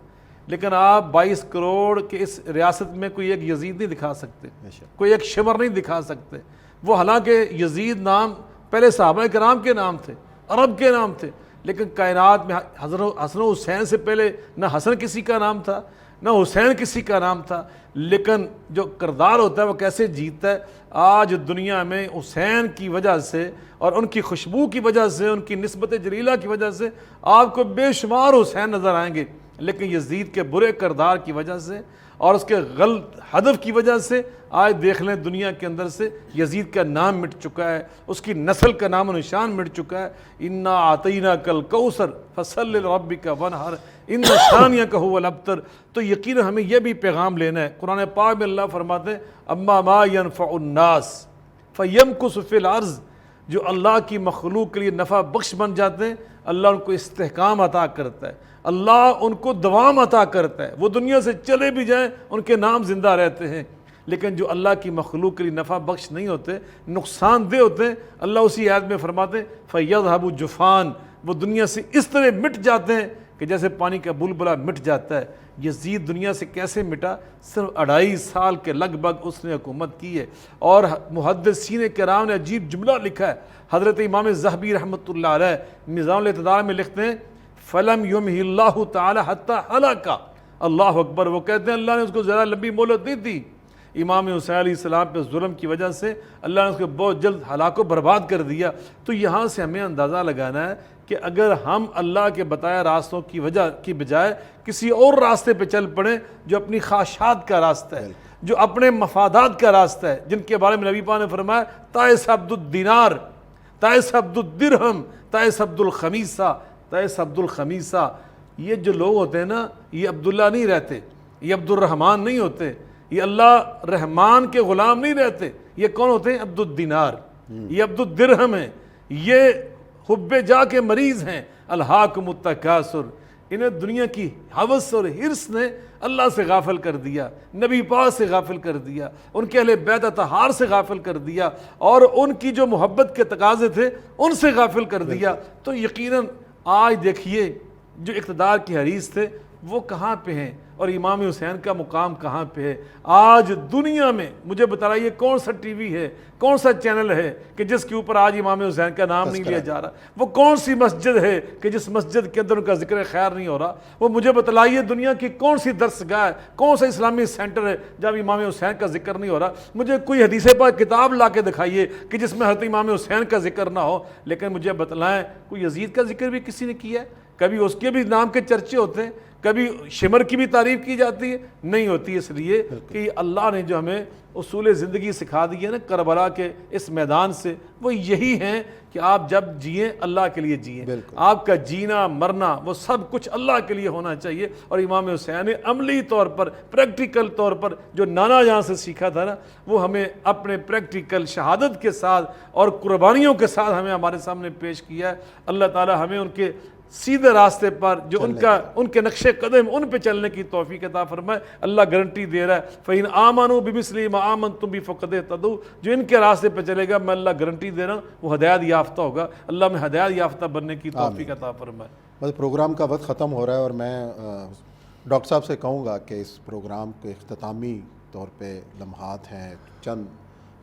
لیکن آپ 22 کروڑ کے اس ریاست میں کوئی ایک یزید نہیں دکھا سکتے، کوئی ایک شمر نہیں دکھا سکتے. وہ حالانکہ یزید نام پہلے صحابہ کرام کے نام تھے، عرب کے نام تھے، لیکن کائنات میں حسن و حسین سے پہلے نہ حسن کسی کا نام تھا نہ حسین کسی کا نام تھا. لیکن جو کردار ہوتا ہے وہ کیسے جیتتا ہے. آج دنیا میں حسین کی وجہ سے اور ان کی خوشبو کی وجہ سے، ان کی نسبت جلیلہ کی وجہ سے آپ کو بے شمار حسین نظر آئیں گے. لیکن یزید کے برے کردار کی وجہ سے اور اس کے غلط ہدف کی وجہ سے آج دیکھ لیں دنیا کے اندر سے یزید کا نام مٹ چکا ہے، اس کی نسل کا نام و نشان مٹ چکا ہے. انا اعطیناک الکوثر فصل لربک وانحر ان شانیک هو الابتر. تو یقینا ہمیں یہ بھی پیغام لینا ہے. قرآن پاک میں اللہ فرماتے ہیں اما ما ينفع الناس فیمکث فی الارض جو اللہ کی مخلوق کے لیے نفع بخش بن جاتے ہیں اللہ ان کو استحکام عطا کرتا ہے، اللہ ان کو دوام عطا کرتا ہے، وہ دنیا سے چلے بھی جائیں ان کے نام زندہ رہتے ہیں۔ لیکن جو اللہ کی مخلوق کے لیے نفع بخش نہیں ہوتے، نقصان دہ ہوتے ہیں، اللہ اسی آیت میں فرماتے ہیں فَيَذْهَبُ جُفَانٍ، وہ دنیا سے اس طرح مٹ جاتے ہیں کہ جیسے پانی کا بلبلہ مٹ جاتا ہے۔ یزید دنیا سے کیسے مٹا؟ صرف 2.5 سال کے لگ بھگ اس نے حکومت کی ہے، اور محدثین کرام نے عجیب جملہ لکھا ہے۔ حضرت امام ذہبی رحمۃ اللہ علیہ میزان الاعتدال میں لکھتے ہیں فَلَمْ يُمْهِ اللَّهُ تَعَالَى حَتَّى هَلَكَ، اللہ اکبر، وہ کہتے ہیں اللہ نے اس کو زیادہ لمبی مہلت نہیں دی۔ امام حسین علیہ السلام پہ ظلم کی وجہ سے اللہ نے اس کو بہت جلد ہلاک و برباد کر دیا۔ تو یہاں سے ہمیں اندازہ لگانا ہے کہ اگر ہم اللہ کے بتایا راستوں کی وجہ کی بجائے کسی اور راستے پہ چل پڑیں جو اپنی خواہشات کا راستہ ہے، جو اپنے مفادات کا راستہ ہے، جن کے بارے میں نبی پاک نے فرمایا تائس عبد الدینار، تائس عبد الدرہم، تائس عبد الخمیسہ، تائس عبد الخمیسہ۔ یہ جو لوگ ہوتے ہیں نا، یہ عبداللہ نہیں رہتے، یہ عبد الرحمن نہیں ہوتے، یہ اللہ رحمان کے غلام نہیں رہتے۔ یہ کون ہوتے ہیں؟ عبد الدینار، یہ عبد الدرہم ہیں، یہ حب جا کے مریض ہیں۔ الہاکم التکاثر، انہیں دنیا کی ہوس اور حرص نے اللہ سے غافل کر دیا، نبی پاک سے غافل کر دیا، ان کے اہل بیت اطہار سے غافل کر دیا، اور ان کی جو محبت کے تقاضے تھے ان سے غافل کر دیا۔ تو یقیناً آج دیکھیے جو اقتدار کی حریص تھے وہ کہاں پہ ہیں، اور امام حسین کا مقام کہاں پہ ہے۔ آج دنیا میں مجھے بتائیے کون سا ٹی وی ہے، کون سا چینل ہے کہ جس کے اوپر آج امام حسین کا نام نہیں لیا جا رہا؟ وہ کون سی مسجد ہے کہ جس مسجد کے اندر ان کا ذکر خیر نہیں ہو رہا؟ وہ مجھے بتلائیے دنیا کی کون سی درسگاہ ہے، کون سا اسلامی سینٹر ہے جب امام حسین کا ذکر نہیں ہو رہا؟ مجھے کوئی حدیث پاک کتاب لا کے دکھائیے کہ جس میں حضرت امام حسین کا ذکر نہ ہو۔ لیکن مجھے بتلائیں کوئی یزید کا ذکر بھی کسی نے کیا ہے؟ کبھی اس کے بھی نام کے چرچے ہوتے ہیں، کبھی شمر کی بھی تعریف کی جاتی ہے؟ نہیں ہوتی، اس لیے کہ اللہ نے جو ہمیں اصول زندگی سکھا دی ہے نا کربلا کے اس میدان سے، وہ یہی ہیں کہ آپ جب جئیں اللہ کے لیے جئیں، آپ کا جینا مرنا وہ سب کچھ اللہ کے لیے ہونا چاہیے۔ اور امام حسین نے عملی طور پر، پریکٹیکل طور پر جو نانا جہاں سے سیکھا تھا نا، وہ ہمیں اپنے پریکٹیکل شہادت کے ساتھ اور قربانیوں کے ساتھ ہمیں ہمارے سامنے پیش کیا ہے۔ اللہ تعالی ہمیں ان کے سیدھے راستے پر جو ان کے نقش قدم ان پہ چلنے کی توفیق عطا فرمائے۔ اللہ گارنٹی دے رہا ہے فَإِنْ آمَنُوا بِمِثْلِ مَا آمَنْتُمْ بِهِ فَقَدِ اهْتَدَوْا، جو ان کے راستے پہ چلے گا میں اللہ گارنٹی دے رہا ہوں وہ ہدایت یافتہ ہوگا۔ اللہ میں ہدایت یافتہ بننے کی توفیق عطا فرمائے۔ بس پروگرام کا وقت ختم ہو رہا ہے، اور میں ڈاکٹر صاحب سے کہوں گا کہ اس پروگرام کے اختتامی طور پہ لمحات ہیں، چند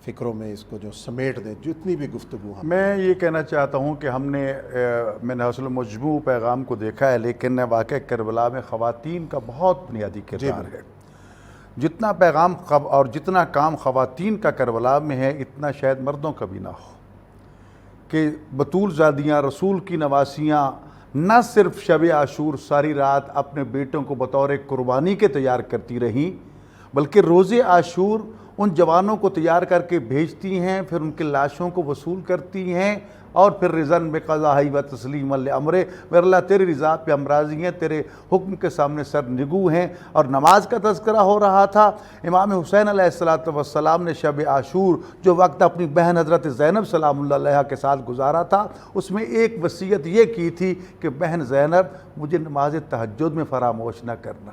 فکروں میں اس کو جو سمیٹ دیں، جتنی بھی گفتگو ہم۔ میں یہ کہنا چاہتا ہوں کہ میں نے حاصل مجموع پیغام کو دیکھا ہے، لیکن واقع کربلا میں خواتین کا بہت بنیادی کردار ہے۔ جتنا پیغام اور جتنا کام خواتین کا کربلا میں ہے اتنا شاید مردوں کا بھی نہ ہو، کہ بطول زادیاں، رسول کی نواسیاں نہ صرف شب عاشور ساری رات اپنے بیٹوں کو بطور قربانی کے تیار کرتی رہیں، بلکہ روز عاشور ان جوانوں کو تیار کر کے بھیجتی ہیں، پھر ان کے لاشوں کو وصول کرتی ہیں، اور پھر رضن بقضاء و تسلیم لامر، میرے اللہ تیری رضا پہ ہم راضی ہیں، تیرے حکم کے سامنے سر نگو ہیں۔ اور نماز کا تذکرہ ہو رہا تھا، امام حسین علیہ السلام نے شب عاشور جو وقت اپنی بہن حضرت زینب سلام اللہ علیہا کے ساتھ گزارا تھا، اس میں ایک وصیت یہ کی تھی کہ بہن زینب مجھے نماز تہجد میں فراموش نہ کرنا۔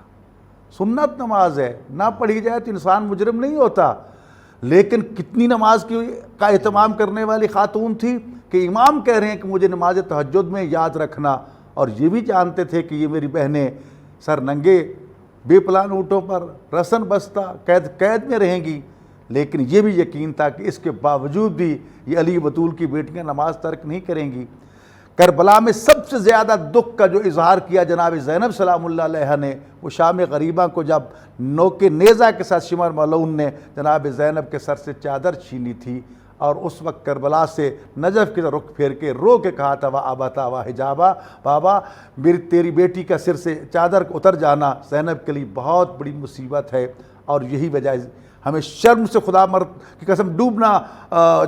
سنت نماز ہے، نہ پڑھی جائے تو انسان مجرم نہیں ہوتا، لیکن کتنی نماز کا اہتمام کرنے والی خاتون تھی کہ امام کہہ رہے ہیں کہ مجھے نماز تہجد میں یاد رکھنا، اور یہ بھی جانتے تھے کہ یہ میری بہنیں سر ننگے بے پلان اونٹوں پر رسن بستہ قید میں رہیں گی، لیکن یہ بھی یقین تھا کہ اس کے باوجود بھی یہ علی بطول کی بیٹیاں نماز ترک نہیں کریں گی۔ کربلا میں سب سے زیادہ دکھ کا جو اظہار کیا جناب زینب سلام اللہ علیہ نے، وہ شام غریبہ کو جب نوک نیزہ کے ساتھ شمر ملعون نے جناب زینب کے سر سے چادر چھینی تھی، اور اس وقت کربلا سے نجف کی رخ پھیر کے رو کے کہا تھا وَأَبَتَا وَحِجَابَا، بابا تیری بیٹی کا سر سے چادر اتر جانا زینب کے لیے بہت بڑی مصیبت ہے۔ اور یہی وجہ ہمیں شرم سے خدا مرد کی قسم ڈوبنا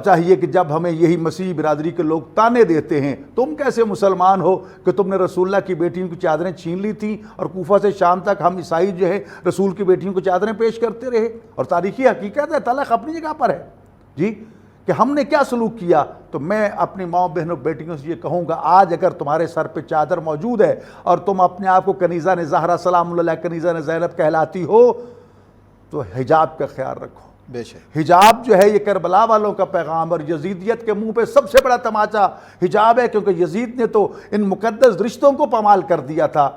چاہیے کہ جب ہمیں یہی مسیحی برادری کے لوگ تانے دیتے ہیں، تم کیسے مسلمان ہو کہ تم نے رسول اللہ کی بیٹیوں کی چادریں چھین لی تھیں، اور کوفہ سے شام تک ہم عیسائی جو ہے رسول کی بیٹیوں کو چادریں پیش کرتے رہے۔ اور تاریخی حقیقت ہے، تلخ اپنی جگہ پر ہے جی، کہ ہم نے کیا سلوک کیا. تو میں اپنی ماؤں بہنوں بیٹیوں سے یہ کہوں گا، آج اگر تمہارے سر پہ چادر موجود ہے اور تم اپنے آپ کو کنیزہ نے زہرا سلام اللہ علیہ کنیزہ نے زینب کہلاتی ہو تو حجاب کا خیال رکھو. بے شک. حجاب جو ہے یہ کربلا والوں کا پیغام، اور یزیدیت کے منہ پہ سب سے بڑا تماچا حجاب ہے، کیونکہ یزید نے تو ان مقدس رشتوں کو پامال کر دیا تھا،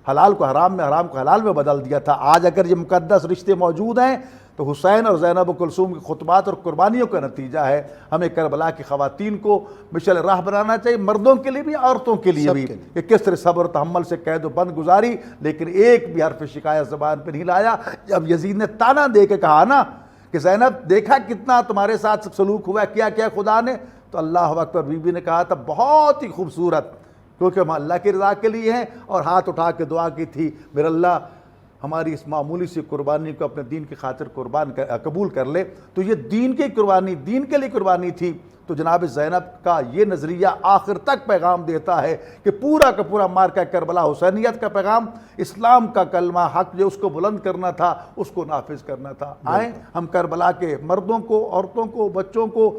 حلال کو حرام میں، حرام کو حلال میں بدل دیا تھا. آج اگر یہ مقدس رشتے موجود ہیں تو حسین اور زینب و کلثوم کی خطبات اور قربانیوں کا نتیجہ ہے. ہمیں کربلا کی خواتین کو مشعل راہ بنانا چاہیے، مردوں کے لیے بھی عورتوں کے لیے بھی، کہ کس طرح صبر و تحمل سے قید و بند گزاری، لیکن ایک بھی حرف شکایت زبان پہ نہیں لایا. جب یزید نے تانا دے کے کہا نا کہ زینب دیکھا کتنا تمہارے ساتھ سلوک ہوا، کیا کیا خدا نے، تو اللہ اکبر، بی بی نے کہا تھا بہت ہی خوبصورت، کیونکہ ہم اللہ کی رضا کے لیے ہیں، اور ہاتھ اٹھا کے دعا کی تھی میرا اللہ ہماری اس معمولی سی قربانی کو اپنے دین کی خاطر قبول کر لے. تو یہ دین کی قربانی، دین کے لیے قربانی تھی. تو جناب زینب کا یہ نظریہ آخر تک پیغام دیتا ہے کہ پورا کا پورا مارکہ کربلا حسینیت کا پیغام، اسلام کا کلمہ حق جو اس کو بلند کرنا تھا اس کو نافذ کرنا تھا. آئیں ہم کربلا کے مردوں کو، عورتوں کو، بچوں کو،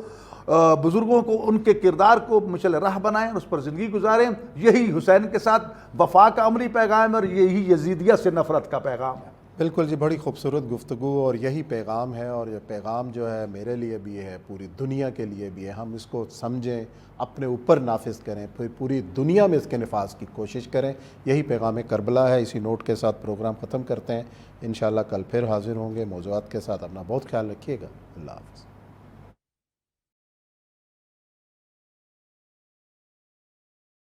بزرگوں کو، ان کے کردار کو مشعل راہ بنائیں، اس پر زندگی گزاریں. یہی حسین کے ساتھ وفا کا عملی پیغام ہے، اور یہی یزیدیت سے نفرت کا پیغام ہے. بالکل جی، بڑی خوبصورت گفتگو، اور یہی پیغام ہے، اور یہ پیغام جو ہے میرے لیے بھی ہے، پوری دنیا کے لیے بھی ہے. ہم اس کو سمجھیں، اپنے اوپر نافذ کریں، پھر پوری دنیا میں اس کے نفاذ کی کوشش کریں. یہی پیغام کربلا ہے. اسی نوٹ کے ساتھ پروگرام ختم کرتے ہیں. انشاءاللہ کل پھر حاضر ہوں گے موضوعات کے ساتھ. اپنا بہت خیال رکھیے گا. اللہ حافظ.